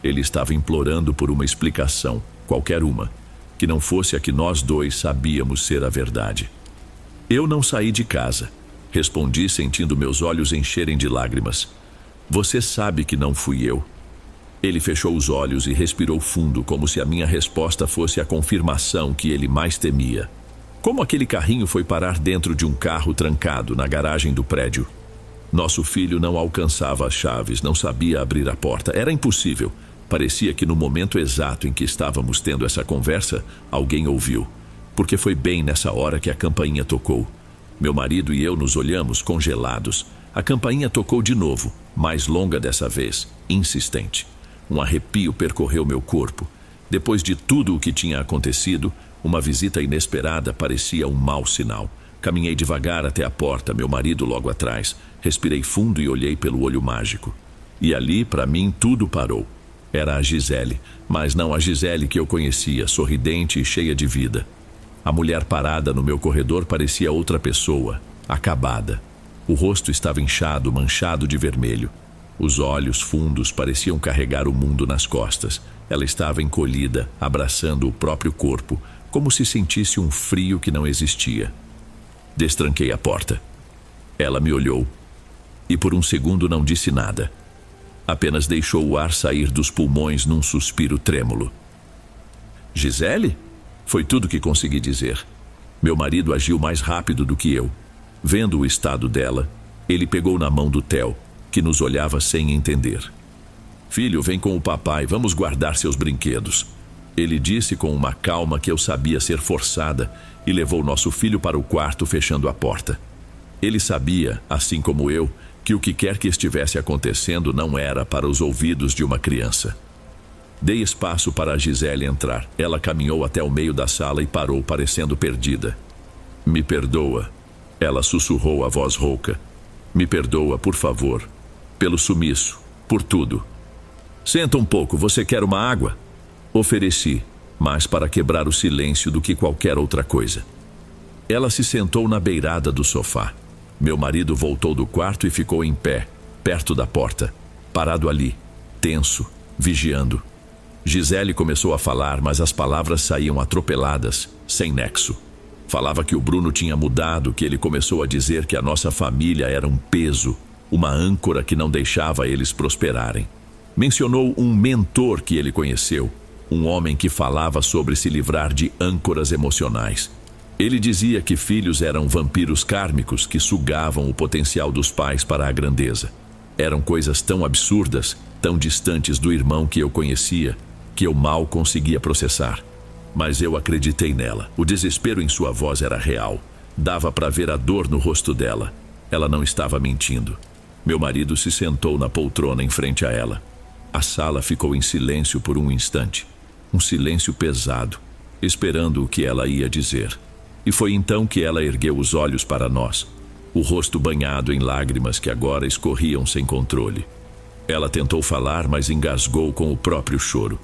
Ele estava implorando por uma explicação, qualquer uma, que não fosse a que nós dois sabíamos ser a verdade. "Eu não saí de casa", respondi, sentindo meus olhos encherem de lágrimas. "Você sabe que não fui eu." Ele fechou os olhos e respirou fundo, como se a minha resposta fosse a confirmação que ele mais temia. Como aquele carrinho foi parar dentro de um carro trancado na garagem do prédio? Nosso filho não alcançava as chaves, não sabia abrir a porta. Era impossível. Parecia que no momento exato em que estávamos tendo essa conversa, alguém ouviu. Porque foi bem nessa hora que a campainha tocou. Meu marido e eu nos olhamos congelados. A campainha tocou de novo, mais longa dessa vez, insistente. Um arrepio percorreu meu corpo. Depois de tudo o que tinha acontecido, Uma visita inesperada parecia um mau sinal. Caminhei devagar até a porta, meu marido logo atrás. Respirei fundo e olhei pelo olho mágico. E ali, para mim, tudo parou. Era a Gisele, mas não a Gisele que eu conhecia, sorridente e cheia de vida. A mulher parada no meu corredor parecia outra pessoa, acabada. O rosto estava inchado, manchado de vermelho. Os olhos fundos pareciam carregar o mundo nas costas. Ela estava encolhida, abraçando o próprio corpo, como se sentisse um frio que não existia. Destranquei a porta. Ela me olhou e por um segundo não disse nada. Apenas deixou o ar sair dos pulmões num suspiro trêmulo. Gisele? Foi tudo que consegui dizer. Meu marido agiu mais rápido do que eu. Vendo o estado dela, ele pegou na mão do Theo, que nos olhava sem entender. Filho, vem com o papai, vamos guardar seus brinquedos. Ele disse com uma calma que eu sabia ser forçada e levou nosso filho para o quarto, fechando a porta. Ele sabia, assim como eu, que o que quer que estivesse acontecendo não era para os ouvidos de uma criança. Dei espaço para a Gisele entrar. Ela caminhou até o meio da sala e parou, parecendo perdida. Me perdoa, ela sussurrou a voz rouca. Me perdoa, por favor, pelo sumiço, por tudo. Senta um pouco, você quer uma água? Ofereci, mais para quebrar o silêncio do que qualquer outra coisa. Ela se sentou na beirada do sofá. Meu marido voltou do quarto e ficou em pé, perto da porta, parado ali, tenso, vigiando. Gisele começou a falar, mas as palavras saíam atropeladas, sem nexo. Falava que o Bruno tinha mudado, que ele começou a dizer que a nossa família era um peso, uma âncora que não deixava eles prosperarem. Mencionou um mentor que ele conheceu, um homem que falava sobre se livrar de âncoras emocionais. Ele dizia que filhos eram vampiros kármicos que sugavam o potencial dos pais para a grandeza. Eram coisas tão absurdas, tão distantes do irmão que eu conhecia, que eu mal conseguia processar. Mas eu acreditei nela. O desespero em sua voz era real. Dava para ver a dor no rosto dela. Ela não estava mentindo. Meu marido se sentou na poltrona em frente a ela. A sala ficou em silêncio por um instante. Um silêncio pesado, esperando o que ela ia dizer. E foi então que ela ergueu os olhos para nós, o rosto banhado em lágrimas que agora escorriam sem controle. Ela tentou falar, mas engasgou com o próprio choro.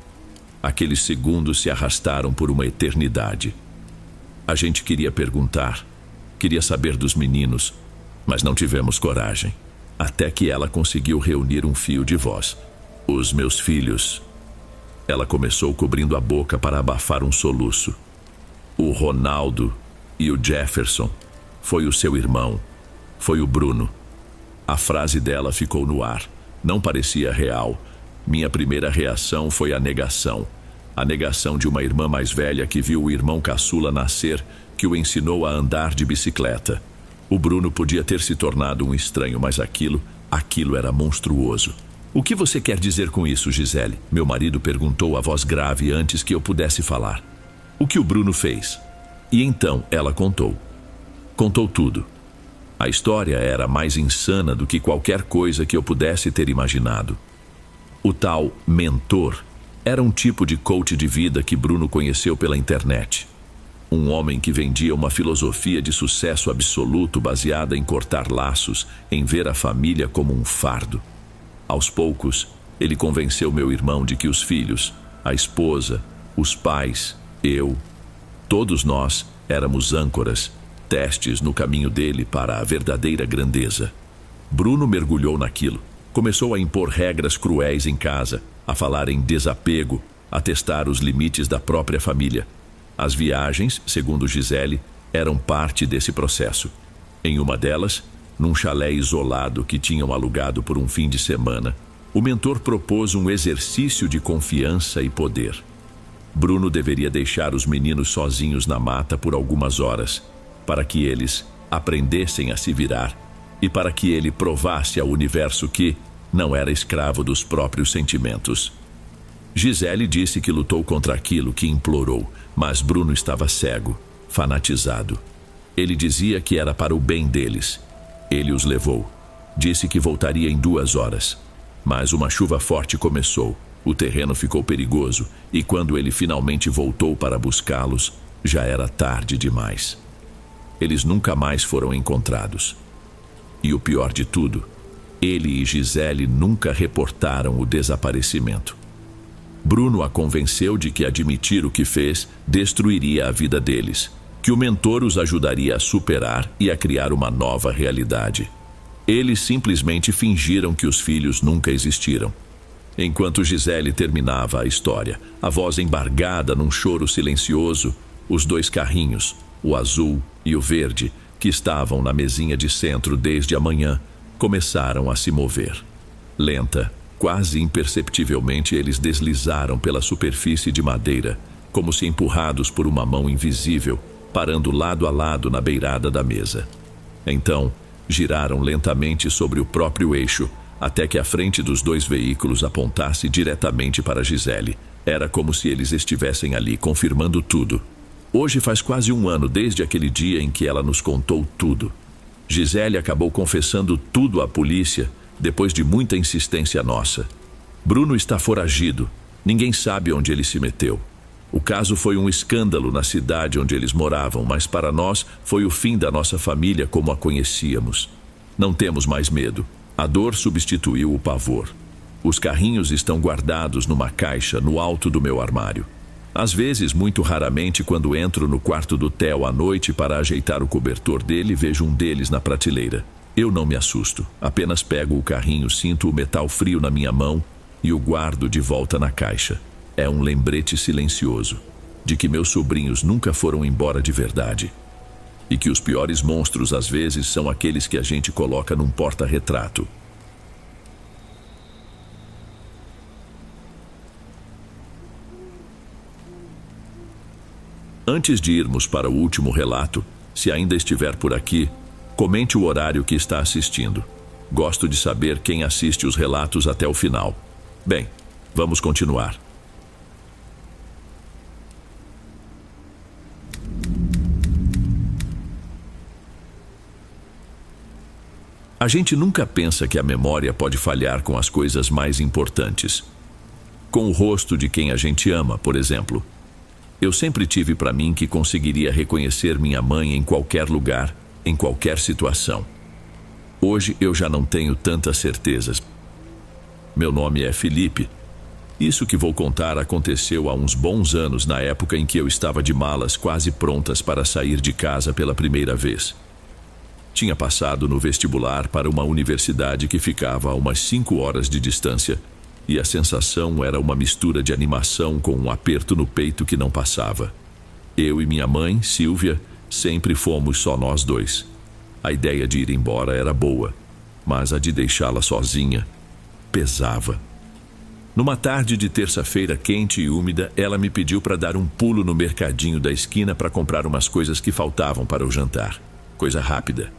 Aqueles segundos se arrastaram por uma eternidade. A gente queria perguntar, queria saber dos meninos, mas não tivemos coragem. Até que ela conseguiu reunir um fio de voz. Os meus filhos. Ela começou cobrindo a boca para abafar um soluço. O Ronaldo e o Jefferson. Foi o seu irmão. Foi o Bruno. A frase dela ficou no ar. Não parecia real. Minha primeira reação foi a negação. A negação de uma irmã mais velha que viu o irmão caçula nascer, que o ensinou a andar de bicicleta. O Bruno podia ter se tornado um estranho, mas aquilo era monstruoso. O que você quer dizer com isso, Gisele? Meu marido perguntou a voz grave antes que eu pudesse falar. O que o Bruno fez? E então ela contou. Contou tudo. A história era mais insana do que qualquer coisa que eu pudesse ter imaginado. O tal mentor era um tipo de coach de vida que Bruno conheceu pela internet. Um homem que vendia uma filosofia de sucesso absoluto baseada em cortar laços, em ver a família como um fardo. Aos poucos, ele convenceu meu irmão de que os filhos, a esposa, os pais, eu, todos nós éramos âncoras, testes no caminho dele para a verdadeira grandeza. Bruno mergulhou naquilo. Começou a impor regras cruéis em casa, a falar em desapego, a testar os limites da própria família. As viagens, segundo Gisele, eram parte desse processo. Em uma delas, num chalé isolado que tinham alugado por um fim de semana, o mentor propôs um exercício de confiança e poder. Bruno deveria deixar os meninos sozinhos na mata por algumas horas, para que eles aprendessem a se virar e para que ele provasse ao universo que não era escravo dos próprios sentimentos. Gisele disse que lutou contra aquilo, que implorou, mas Bruno estava cego, fanatizado. Ele dizia que era para o bem deles. Ele os levou. Disse que voltaria em 2 horas. Mas uma chuva forte começou. O terreno ficou perigoso e quando ele finalmente voltou para buscá-los, Já era tarde demais. Eles nunca mais foram encontrados. E o pior de tudo, ele e Gisele nunca reportaram o desaparecimento. Bruno a convenceu de que admitir o que fez destruiria a vida deles, que o mentor os ajudaria a superar e a criar uma nova realidade. Eles simplesmente fingiram que os filhos nunca existiram. Enquanto Gisele terminava a história, a voz embargada num choro silencioso, os dois carrinhos, o azul e o verde, que estavam na mesinha de centro desde a manhã, começaram a se mover. Lenta, quase imperceptivelmente, eles deslizaram pela superfície de madeira, como se empurrados por uma mão invisível, parando lado a lado na beirada da mesa. Então, giraram lentamente sobre o próprio eixo, até que a frente dos dois veículos apontasse diretamente para Gisele. Era como se eles estivessem ali, confirmando tudo. Hoje faz quase um ano desde aquele dia em que ela nos contou tudo. Gisele acabou confessando tudo à polícia, depois de muita insistência nossa. Bruno está foragido. Ninguém sabe onde ele se meteu. O caso foi um escândalo na cidade onde eles moravam, mas para nós foi o fim da nossa família como a conhecíamos. Não temos mais medo. A dor substituiu o pavor. Os carrinhos estão guardados numa caixa no alto do meu armário. Às vezes, muito raramente, quando entro no quarto do Theo à noite para ajeitar o cobertor dele, vejo um deles na prateleira. Eu não me assusto, apenas pego o carrinho, sinto o metal frio na minha mão e o guardo de volta na caixa. É um lembrete silencioso de que meus sobrinhos nunca foram embora de verdade. E que os piores monstros, às vezes, são aqueles que a gente coloca num porta-retrato. Antes de irmos para o último relato, se ainda estiver por aqui, comente o horário que está assistindo. Gosto de saber quem assiste os relatos até o final. Bem, vamos continuar. A gente nunca pensa que a memória pode falhar com as coisas mais importantes. Com o rosto de quem a gente ama, por exemplo. Eu sempre tive para mim que conseguiria reconhecer minha mãe em qualquer lugar, em qualquer situação. Hoje eu já não tenho tantas certezas. Meu nome é Felipe. Isso que vou contar aconteceu há uns bons anos, na época em que eu estava de malas quase prontas para sair de casa pela primeira vez. Tinha passado no vestibular para uma universidade que ficava a umas 5 horas de distância, e a sensação era uma mistura de animação com um aperto no peito que não passava. Eu e minha mãe, Silvia, sempre fomos só nós dois. A ideia de ir embora era boa, mas a de deixá-la sozinha pesava. Numa tarde de terça-feira quente e úmida, ela me pediu para dar um pulo no mercadinho da esquina para comprar umas coisas que faltavam para o jantar. Coisa rápida.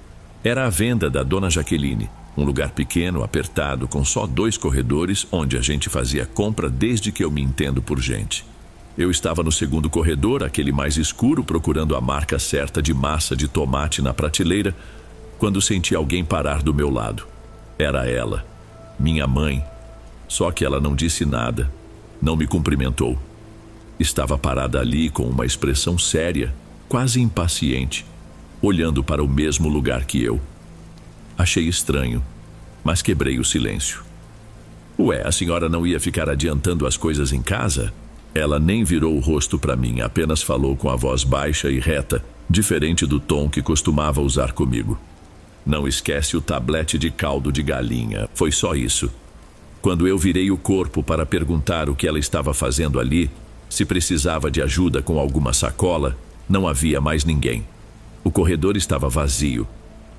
Era a venda da Dona Jaqueline, um lugar pequeno, apertado, com só 2 corredores, onde a gente fazia compra desde que eu me entendo por gente. Eu estava no segundo corredor, aquele mais escuro, procurando a marca certa de massa de tomate na prateleira, quando senti alguém parar do meu lado. Era ela, minha mãe. Só que ela não disse nada, não me cumprimentou. Estava parada ali com uma expressão séria, quase impaciente, olhando para o mesmo lugar que eu. Achei estranho, mas quebrei o silêncio. Ué, a senhora não ia ficar adiantando as coisas em casa? Ela nem virou o rosto para mim, apenas falou com a voz baixa e reta, diferente do tom que costumava usar comigo. Não esquece o tablete de caldo de galinha. Foi só isso. Quando eu virei o corpo para perguntar o que ela estava fazendo ali, se precisava de ajuda com alguma sacola, não havia mais ninguém. O corredor estava vazio.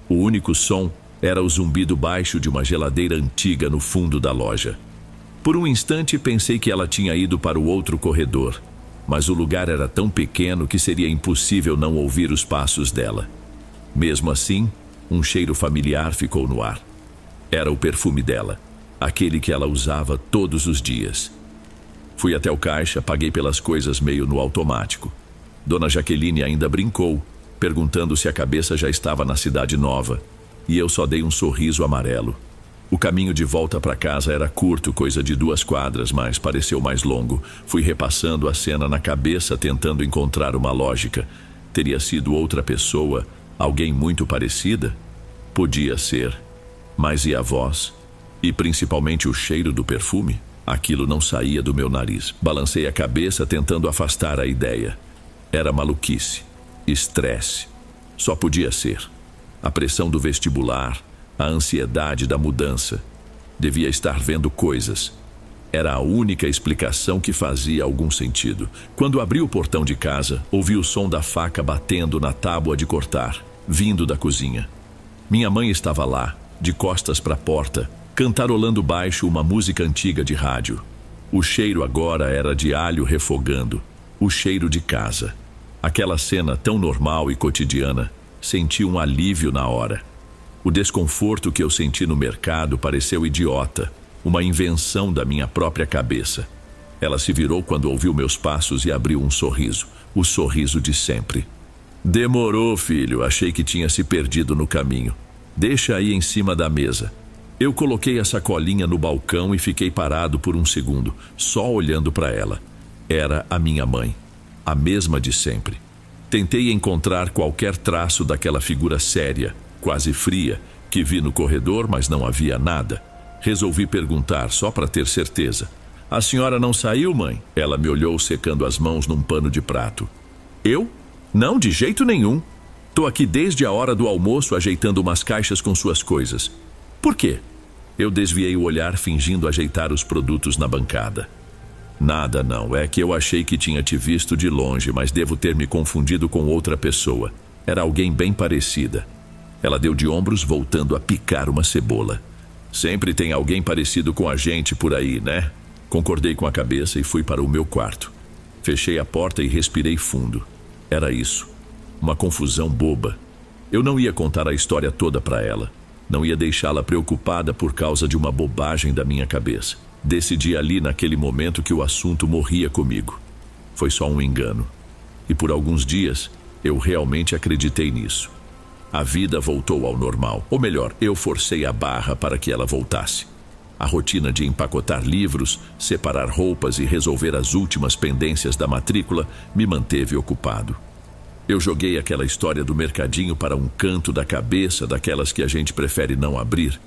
O único som era o zumbido baixo de uma geladeira antiga no fundo da loja. Por um instante pensei que ela tinha ido para o outro corredor, mas o lugar era tão pequeno que seria impossível não ouvir os passos dela. Mesmo assim, um cheiro familiar ficou no ar. Era o perfume dela, aquele que ela usava todos os dias. Fui até o caixa, paguei pelas coisas meio no automático. Dona Jaqueline ainda brincou, perguntando se a cabeça já estava na cidade nova, e eu só dei um sorriso amarelo. O caminho de volta para casa era curto, coisa de 2 quadras, mas pareceu mais longo. Fui repassando a cena na cabeça, tentando encontrar uma lógica. Teria sido outra pessoa, alguém muito parecida? Podia ser. Mas e a voz? E principalmente o cheiro do perfume? Aquilo não saía do meu nariz. Balancei a cabeça, tentando afastar a ideia. Era maluquice. Estresse. Só podia ser. A pressão do vestibular, a ansiedade da mudança. Devia estar vendo coisas. Era a única explicação que fazia algum sentido. Quando abri o portão de casa, ouvi o som da faca batendo na tábua de cortar, vindo da cozinha. Minha mãe estava lá, de costas para a porta, cantarolando baixo uma música antiga de rádio. O cheiro agora era de alho refogando, o cheiro de casa. Aquela cena tão normal e cotidiana, senti um alívio na hora. O desconforto que eu senti no mercado pareceu idiota, uma invenção da minha própria cabeça. Ela se virou quando ouviu meus passos e abriu um sorriso, o sorriso de sempre. Demorou, filho, achei que tinha se perdido no caminho. Deixa aí em cima da mesa. Eu coloquei a sacolinha no balcão e fiquei parado por um segundo, só olhando para ela. Era a minha mãe, a mesma de sempre. Tentei encontrar qualquer traço daquela figura séria, quase fria, que vi no corredor, mas não havia nada. Resolvi perguntar, só para ter certeza. A senhora não saiu, mãe? Ela me olhou secando as mãos num pano de prato. Eu? Não, de jeito nenhum. Tô aqui desde a hora do almoço ajeitando umas caixas com suas coisas. Por quê? Eu desviei o olhar fingindo ajeitar os produtos na bancada. Nada não, é que eu achei que tinha te visto de longe, mas devo ter me confundido com outra pessoa. Era alguém bem parecida. Ela deu de ombros, voltando a picar uma cebola. Sempre tem alguém parecido com a gente por aí, né? Concordei com a cabeça e fui para o meu quarto. Fechei a porta e respirei fundo. Era isso. Uma confusão boba. Eu não ia contar a história toda para ela. Não ia deixá-la preocupada por causa de uma bobagem da minha cabeça. Decidi ali naquele momento que o assunto morria comigo. Foi só um engano. E por alguns dias, eu realmente acreditei nisso. A vida voltou ao normal. Ou melhor, eu forcei a barra para que ela voltasse. A rotina de empacotar livros, separar roupas e resolver as últimas pendências da matrícula me manteve ocupado. Eu joguei aquela história do mercadinho para um canto da cabeça, daquelas que a gente prefere não abrir.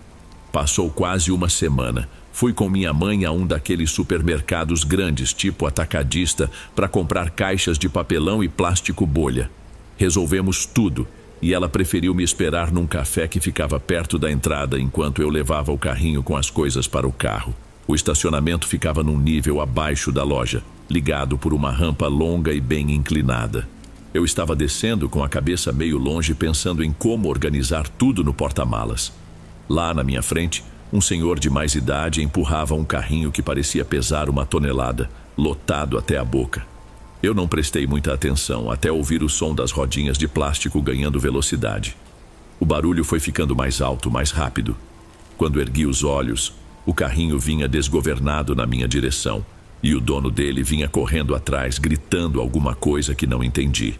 Passou quase uma semana. Fui com minha mãe a um daqueles supermercados grandes, tipo atacadista, para comprar caixas de papelão e plástico bolha. Resolvemos tudo, e ela preferiu me esperar num café que ficava perto da entrada enquanto eu levava o carrinho com as coisas para o carro. O estacionamento ficava num nível abaixo da loja, ligado por uma rampa longa e bem inclinada. Eu estava descendo com a cabeça meio longe, pensando em como organizar tudo no porta-malas. Lá na minha frente, um senhor de mais idade empurrava um carrinho que parecia pesar 1 tonelada, lotado até a boca. Eu não prestei muita atenção até ouvir o som das rodinhas de plástico ganhando velocidade. O barulho foi ficando mais alto, mais rápido. Quando ergui os olhos, o carrinho vinha desgovernado na minha direção, e o dono dele vinha correndo atrás, gritando alguma coisa que não entendi.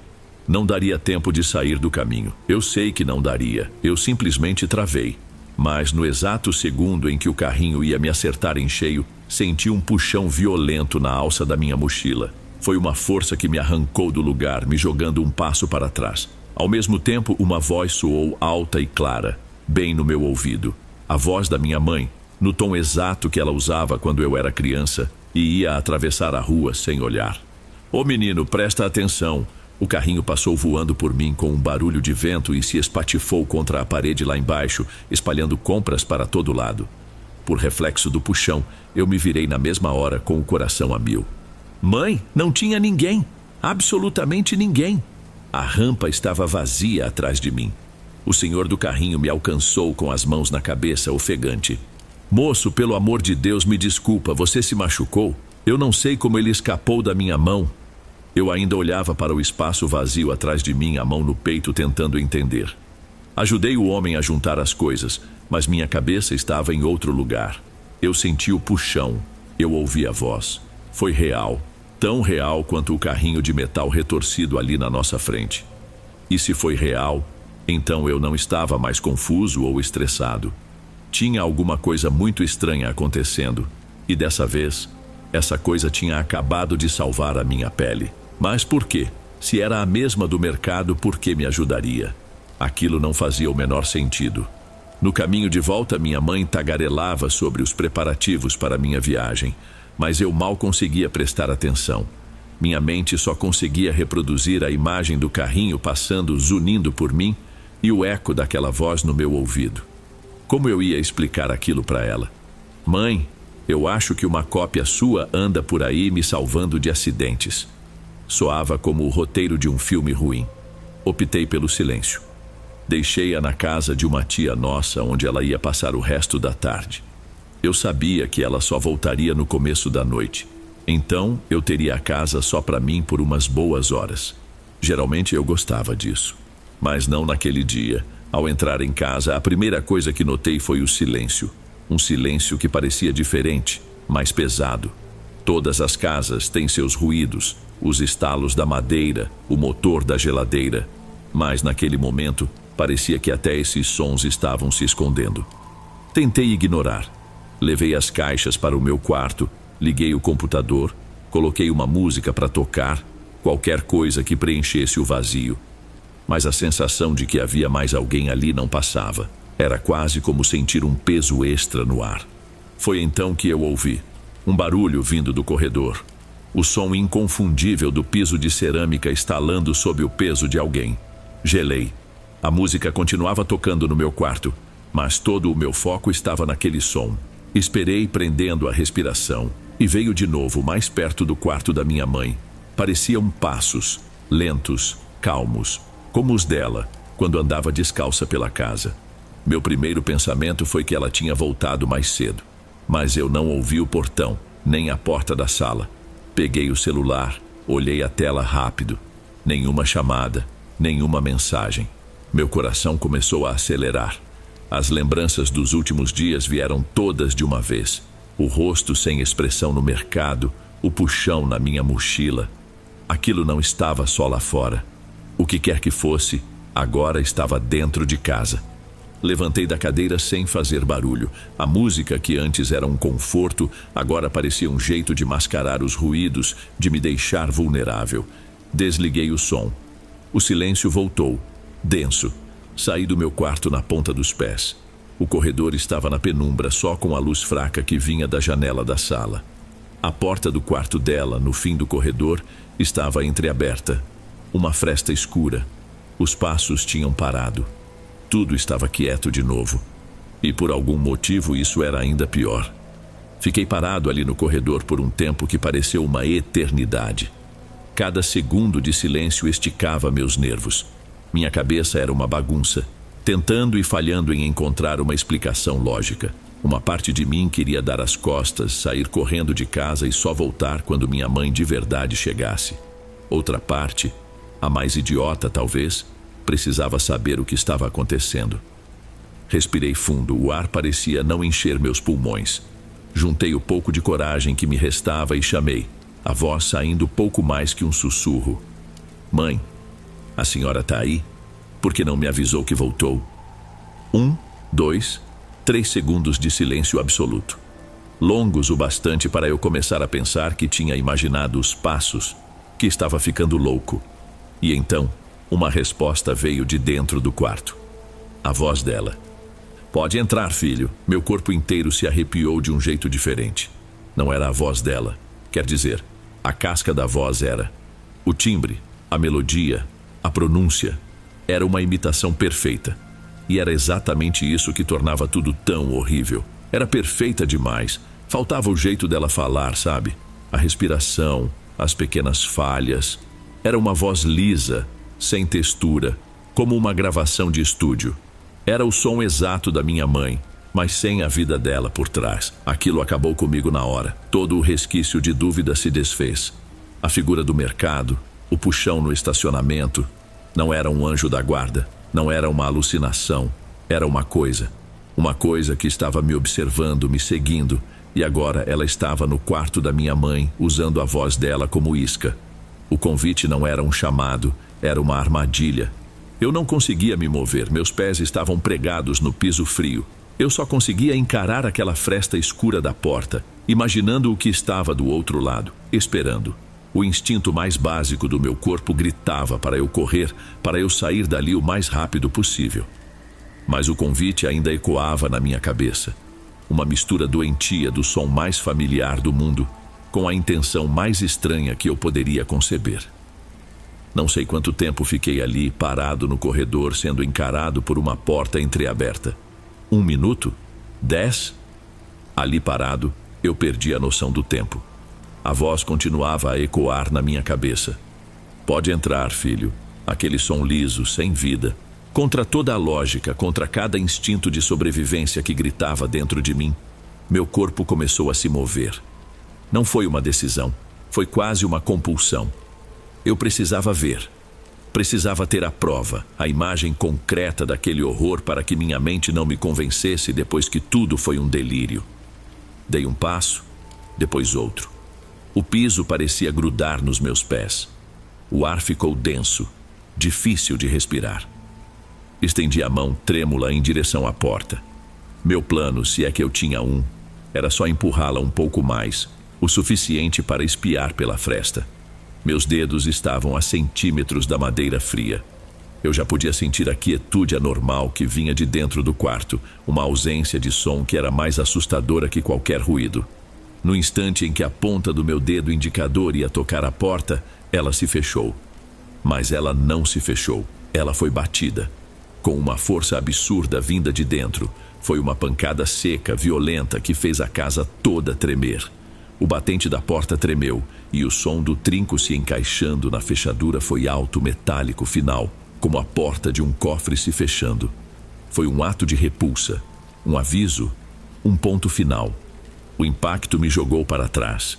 Não daria tempo de sair do caminho. Eu sei que não daria. Eu simplesmente travei. Mas no exato segundo em que o carrinho ia me acertar em cheio, senti um puxão violento na alça da minha mochila. Foi uma força que me arrancou do lugar, me jogando um passo para trás. Ao mesmo tempo, uma voz soou alta e clara, bem no meu ouvido. A voz da minha mãe, no tom exato que ela usava quando eu era criança e ia atravessar a rua sem olhar. Ô menino, presta atenção. O carrinho passou voando por mim com um barulho de vento e se espatifou contra a parede lá embaixo, espalhando compras para todo lado. Por reflexo do puxão, eu me virei na mesma hora com o coração a mil. Mãe, não tinha ninguém. Absolutamente ninguém. A rampa estava vazia atrás de mim. O senhor do carrinho me alcançou com as mãos na cabeça, ofegante. Moço, pelo amor de Deus, me desculpa, você se machucou? Eu não sei como ele escapou da minha mão. Eu ainda olhava para o espaço vazio atrás de mim, a mão no peito, tentando entender. Ajudei o homem a juntar as coisas, mas minha cabeça estava em outro lugar. Eu senti o puxão. Eu ouvi a voz. Foi real. Tão real quanto o carrinho de metal retorcido ali na nossa frente. E se foi real, então eu não estava mais confuso ou estressado. Tinha alguma coisa muito estranha acontecendo, e dessa vez, essa coisa tinha acabado de salvar a minha pele. Mas por quê? Se era a mesma do mercado, por que me ajudaria? Aquilo não fazia o menor sentido. No caminho de volta, minha mãe tagarelava sobre os preparativos para minha viagem, mas eu mal conseguia prestar atenção. Minha mente só conseguia reproduzir a imagem do carrinho passando, zunindo por mim, e o eco daquela voz no meu ouvido. Como eu ia explicar aquilo para ela? Mãe, eu acho que uma cópia sua anda por aí me salvando de acidentes. Soava como o roteiro de um filme ruim. Optei pelo silêncio. Deixei-a na casa de uma tia nossa, onde ela ia passar o resto da tarde. Eu sabia que ela só voltaria no começo da noite. Então, eu teria a casa só para mim por umas boas horas. Geralmente eu gostava disso. Mas não naquele dia. Ao entrar em casa, a primeira coisa que notei foi o silêncio. Um silêncio que parecia diferente, mais pesado. Todas as casas têm seus ruídos, os estalos da madeira, o motor da geladeira. Mas naquele momento, parecia que até esses sons estavam se escondendo. Tentei ignorar. Levei as caixas para o meu quarto, liguei o computador, coloquei uma música para tocar, qualquer coisa que preenchesse o vazio. Mas a sensação de que havia mais alguém ali não passava. Era quase como sentir um peso extra no ar. Foi então que eu ouvi um barulho vindo do corredor. O som inconfundível do piso de cerâmica estalando sob o peso de alguém. Gelei. A música continuava tocando no meu quarto, mas todo o meu foco estava naquele som. Esperei prendendo a respiração e veio de novo mais perto do quarto da minha mãe. Pareciam passos, lentos, calmos, como os dela, quando andava descalça pela casa. Meu primeiro pensamento foi que ela tinha voltado mais cedo, mas eu não ouvi o portão, nem a porta da sala. Peguei o celular, olhei a tela rápido. Nenhuma chamada, nenhuma mensagem. Meu coração começou a acelerar. As lembranças dos últimos dias vieram todas de uma vez. O rosto sem expressão no mercado, o puxão na minha mochila. Aquilo não estava só lá fora. O que quer que fosse, agora estava dentro de casa. Levantei da cadeira sem fazer barulho. A música, que antes era um conforto, agora parecia um jeito de mascarar os ruídos, de me deixar vulnerável. Desliguei o som. O silêncio voltou, denso. Saí do meu quarto na ponta dos pés. O corredor estava na penumbra, só com a luz fraca que vinha da janela da sala. A porta do quarto dela, no fim do corredor, estava entreaberta. Uma fresta escura. Os passos tinham parado. Tudo estava quieto de novo. E por algum motivo isso era ainda pior. Fiquei parado ali no corredor por um tempo que pareceu uma eternidade. Cada segundo de silêncio esticava meus nervos. Minha cabeça era uma bagunça, tentando e falhando em encontrar uma explicação lógica. Uma parte de mim queria dar as costas, sair correndo de casa e só voltar quando minha mãe de verdade chegasse. Outra parte, a mais idiota talvez, precisava saber o que estava acontecendo. Respirei fundo, o ar parecia não encher meus pulmões. Juntei o pouco de coragem que me restava e chamei, a voz saindo pouco mais que um sussurro. Mãe, a senhora está aí? Por que não me avisou que voltou? 1, 2, 3 segundos de silêncio absoluto. Longos o bastante para eu começar a pensar que tinha imaginado os passos, que estava ficando louco. E então, uma resposta veio de dentro do quarto. A voz dela. Pode entrar, filho. Meu corpo inteiro se arrepiou de um jeito diferente. Não era a voz dela. Quer dizer, a casca da voz era. O timbre, a melodia, a pronúncia. Era uma imitação perfeita. E era exatamente isso que tornava tudo tão horrível. Era perfeita demais. Faltava o jeito dela falar, sabe? A respiração, as pequenas falhas. Era uma voz lisa, sem textura, como uma gravação de estúdio. Era o som exato da minha mãe, mas sem a vida dela por trás. Aquilo acabou comigo na hora. Todo o resquício de dúvida se desfez. A figura do mercado, o puxão no estacionamento, não era um anjo da guarda, não era uma alucinação, era uma coisa que estava me observando, me seguindo, e agora ela estava no quarto da minha mãe, usando a voz dela como isca. O convite não era um chamado, era uma armadilha. Eu não conseguia me mover, meus pés estavam pregados no piso frio. Eu só conseguia encarar aquela fresta escura da porta, imaginando o que estava do outro lado, esperando. O instinto mais básico do meu corpo gritava para eu correr, para eu sair dali o mais rápido possível. Mas o convite ainda ecoava na minha cabeça. Uma mistura doentia do som mais familiar do mundo, com a intenção mais estranha que eu poderia conceber. Não sei quanto tempo fiquei ali, parado no corredor, sendo encarado por uma porta entreaberta. 1 minuto? 10? Ali parado, eu perdi a noção do tempo. A voz continuava a ecoar na minha cabeça. Pode entrar, filho. Aquele som liso, sem vida. Contra toda a lógica, contra cada instinto de sobrevivência que gritava dentro de mim, meu corpo começou a se mover. Não foi uma decisão, foi quase uma compulsão. Eu precisava ver. Precisava ter a prova, a imagem concreta daquele horror para que minha mente não me convencesse depois que tudo foi um delírio. Dei um passo, depois outro. O piso parecia grudar nos meus pés. O ar ficou denso, difícil de respirar. Estendi a mão trêmula em direção à porta. Meu plano, se é que eu tinha um, era só empurrá-la um pouco mais, o suficiente para espiar pela fresta. Meus dedos estavam a centímetros da madeira fria. Eu já podia sentir a quietude anormal que vinha de dentro do quarto, uma ausência de som que era mais assustadora que qualquer ruído. No instante em que a ponta do meu dedo indicador ia tocar a porta, ela se fechou. Mas ela não se fechou. Ela foi batida. Com uma força absurda vinda de dentro. Foi uma pancada seca, violenta, que fez a casa toda tremer. O batente da porta tremeu, e o som do trinco se encaixando na fechadura foi alto, metálico, final, como a porta de um cofre se fechando. Foi um ato de repulsa, um aviso, um ponto final. O impacto me jogou para trás.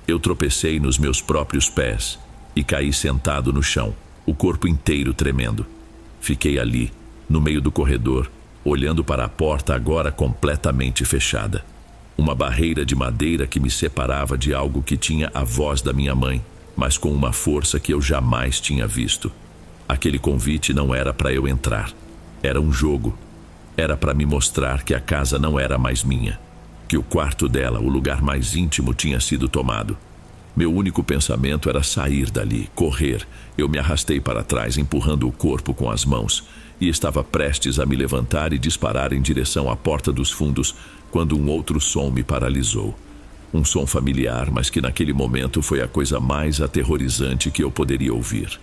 Eu tropecei nos meus próprios pés e caí sentado no chão, o corpo inteiro tremendo. Fiquei ali, no meio do corredor, olhando para a porta agora completamente fechada. Uma barreira de madeira que me separava de algo que tinha a voz da minha mãe, mas com uma força que eu jamais tinha visto. Aquele convite não era para eu entrar. Era um jogo. Era para me mostrar que a casa não era mais minha. Que o quarto dela, o lugar mais íntimo, tinha sido tomado. Meu único pensamento era sair dali, correr. Eu me arrastei para trás, empurrando o corpo com as mãos, e estava prestes a me levantar e disparar em direção à porta dos fundos, quando um outro som me paralisou. Um som familiar, mas que naquele momento foi a coisa mais aterrorizante que eu poderia ouvir.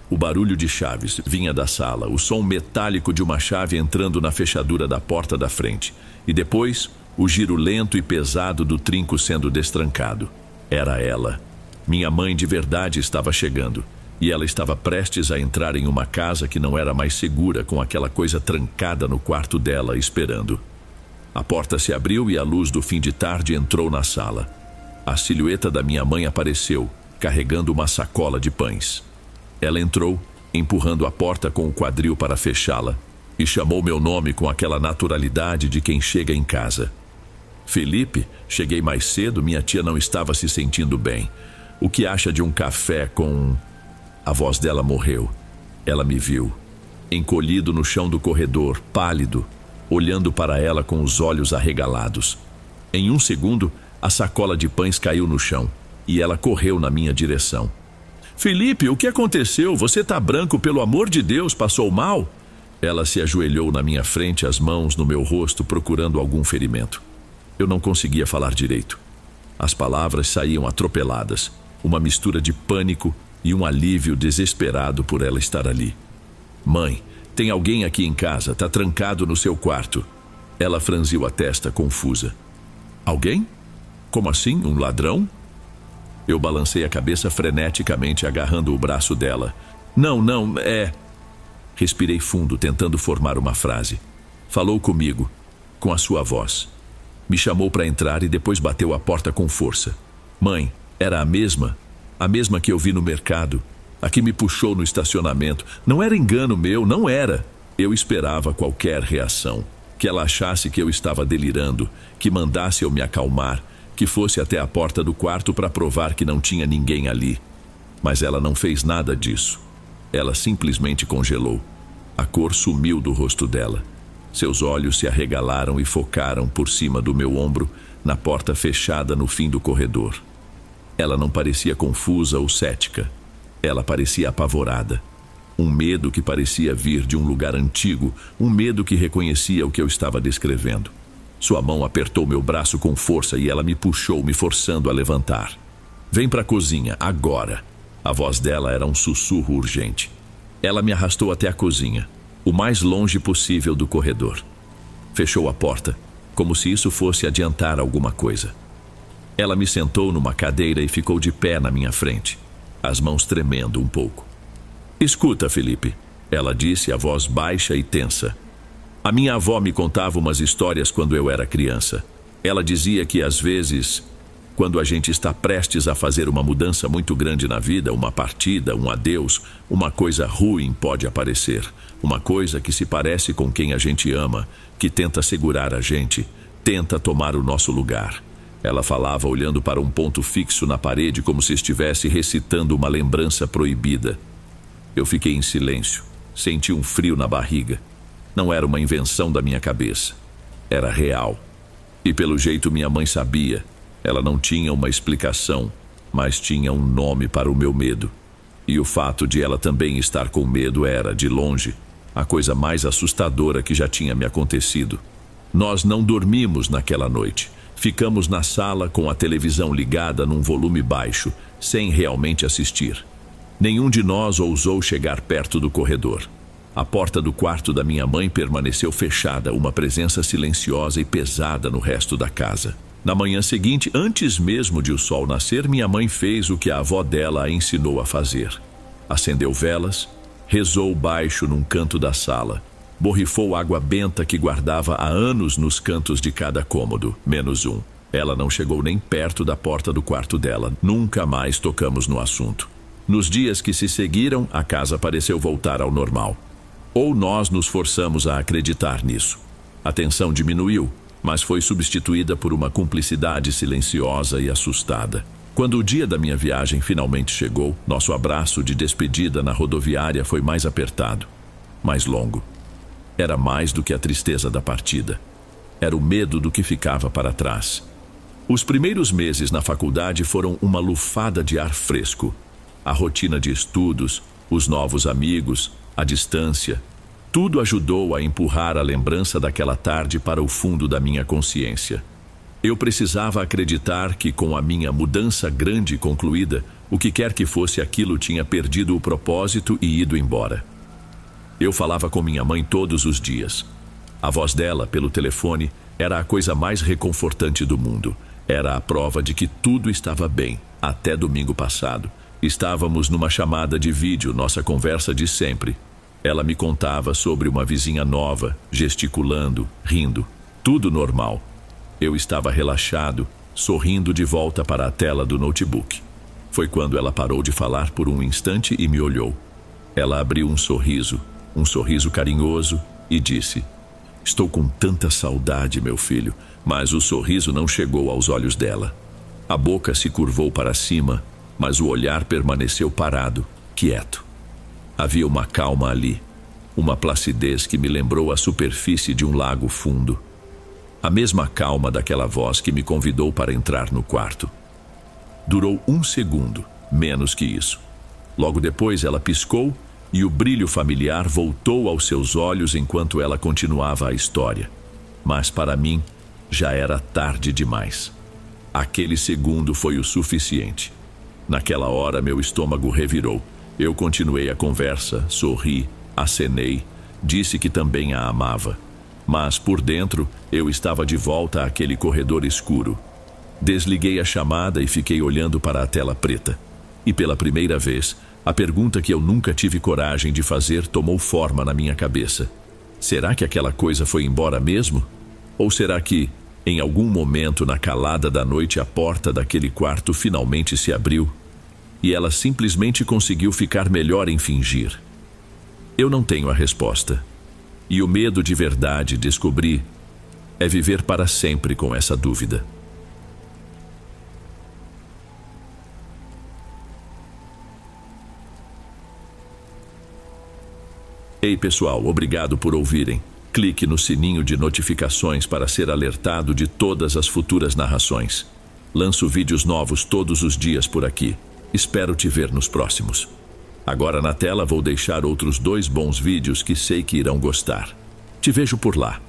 O barulho de chaves vinha da sala, o som metálico de uma chave entrando na fechadura da porta da frente, e depois o giro lento e pesado do trinco sendo destrancado. Era ela. Minha mãe de verdade estava chegando, e ela estava prestes a entrar em uma casa que não era mais segura, com aquela coisa trancada no quarto dela, esperando. A porta se abriu e a luz do fim de tarde entrou na sala. A silhueta da minha mãe apareceu, carregando uma sacola de pães. Ela entrou, empurrando a porta com o quadril para fechá-la, e chamou meu nome com aquela naturalidade de quem chega em casa. Felipe, cheguei mais cedo, minha tia não estava se sentindo bem. O que acha de um café com... A voz dela morreu. Ela me viu, encolhido no chão do corredor, pálido, olhando para ela com os olhos arregalados. Em 1 segundo, a sacola de pães caiu no chão, e ela correu na minha direção. Felipe, o que aconteceu? Você tá branco, pelo amor de Deus, passou mal? Ela se ajoelhou na minha frente, as mãos no meu rosto, procurando algum ferimento. Eu não conseguia falar direito. As palavras saíam atropeladas, uma mistura de pânico e um alívio desesperado por ela estar ali. Mãe, tem alguém aqui em casa, tá trancado no seu quarto. Ela franziu a testa, confusa. Alguém? Como assim? Um ladrão? Eu balancei a cabeça freneticamente, agarrando o braço dela. Não, é... Respirei fundo, tentando formar uma frase. Falou comigo, com a sua voz. Me chamou para entrar e depois bateu a porta com força. Mãe, era a mesma que eu vi no mercado, a que me puxou no estacionamento. Não era engano meu, não era. Eu esperava qualquer reação, que ela achasse que eu estava delirando, que mandasse eu me acalmar, que fosse até a porta do quarto para provar que não tinha ninguém ali. Mas ela não fez nada disso. Ela simplesmente congelou. A cor sumiu do rosto dela. Seus olhos se arregalaram e focaram por cima do meu ombro, na porta fechada no fim do corredor. Ela não parecia confusa ou cética. Ela parecia apavorada. Um medo que parecia vir de um lugar antigo, um medo que reconhecia o que eu estava descrevendo. Sua mão apertou meu braço com força e ela me puxou, me forçando a levantar. Vem para a cozinha, agora. A voz dela era um sussurro urgente. Ela me arrastou até a cozinha, o mais longe possível do corredor. Fechou a porta, como se isso fosse adiantar alguma coisa. Ela me sentou numa cadeira e ficou de pé na minha frente, as mãos tremendo um pouco. Escuta, Felipe, ela disse, a voz baixa e tensa. A minha avó me contava umas histórias quando eu era criança. Ela dizia que às vezes, quando a gente está prestes a fazer uma mudança muito grande na vida, uma partida, um adeus, uma coisa ruim pode aparecer. Uma coisa que se parece com quem a gente ama, que tenta segurar a gente, tenta tomar o nosso lugar. Ela falava olhando para um ponto fixo na parede como se estivesse recitando uma lembrança proibida. Eu fiquei em silêncio, senti um frio na barriga. Não era uma invenção da minha cabeça. Era real. E pelo jeito minha mãe sabia. Ela não tinha uma explicação, mas tinha um nome para o meu medo. E o fato de ela também estar com medo era, de longe, a coisa mais assustadora que já tinha me acontecido. Nós não dormimos naquela noite. Ficamos na sala com a televisão ligada num volume baixo, sem realmente assistir. Nenhum de nós ousou chegar perto do corredor. A porta do quarto da minha mãe permaneceu fechada, uma presença silenciosa e pesada no resto da casa. Na manhã seguinte, antes mesmo de o sol nascer, minha mãe fez o que a avó dela a ensinou a fazer. Acendeu velas, rezou baixo num canto da sala, borrifou água benta que guardava há anos nos cantos de cada cômodo, menos um. Ela não chegou nem perto da porta do quarto dela. Nunca mais tocamos no assunto. Nos dias que se seguiram, a casa pareceu voltar ao normal. Ou nós nos forçamos a acreditar nisso. A tensão diminuiu, mas foi substituída por uma cumplicidade silenciosa e assustada. Quando o dia da minha viagem finalmente chegou, nosso abraço de despedida na rodoviária foi mais apertado, mais longo. Era mais do que a tristeza da partida. Era o medo do que ficava para trás. Os primeiros meses na faculdade foram uma lufada de ar fresco. A rotina de estudos, os novos amigos, a distância, tudo ajudou a empurrar a lembrança daquela tarde para o fundo da minha consciência. Eu precisava acreditar que, com a minha mudança grande concluída, o que quer que fosse aquilo tinha perdido o propósito e ido embora. Eu falava com minha mãe todos os dias. A voz dela, pelo telefone, era a coisa mais reconfortante do mundo. Era a prova de que tudo estava bem, até domingo passado. Estávamos numa chamada de vídeo, nossa conversa de sempre. Ela me contava sobre uma vizinha nova, gesticulando, rindo. Tudo normal. Eu estava relaxado, sorrindo de volta para a tela do notebook. Foi quando ela parou de falar por um instante e me olhou. Ela abriu um sorriso carinhoso, e disse: "Estou com tanta saudade, meu filho." Mas o sorriso não chegou aos olhos dela. A boca se curvou para cima, mas o olhar permaneceu parado, quieto. Havia uma calma ali, uma placidez que me lembrou a superfície de um lago fundo. A mesma calma daquela voz que me convidou para entrar no quarto. Durou 1 segundo, menos que isso. Logo depois ela piscou e o brilho familiar voltou aos seus olhos enquanto ela continuava a história. Mas para mim, já era tarde demais. Aquele segundo foi o suficiente. Naquela hora, meu estômago revirou. Eu continuei a conversa, sorri, acenei, disse que também a amava. Mas, por dentro, eu estava de volta àquele corredor escuro. Desliguei a chamada e fiquei olhando para a tela preta. E pela primeira vez, a pergunta que eu nunca tive coragem de fazer tomou forma na minha cabeça. Será que aquela coisa foi embora mesmo? Ou será que, em algum momento na calada da noite, a porta daquele quarto finalmente se abriu e ela simplesmente conseguiu ficar melhor em fingir? Eu não tenho a resposta. E o medo de verdade, descobri, é viver para sempre com essa dúvida. Ei, pessoal, obrigado por ouvirem. Clique no sininho de notificações para ser alertado de todas as futuras narrações. Lanço vídeos novos todos os dias por aqui. Espero te ver nos próximos. Agora na tela vou deixar outros 2 bons vídeos que sei que irão gostar. Te vejo por lá.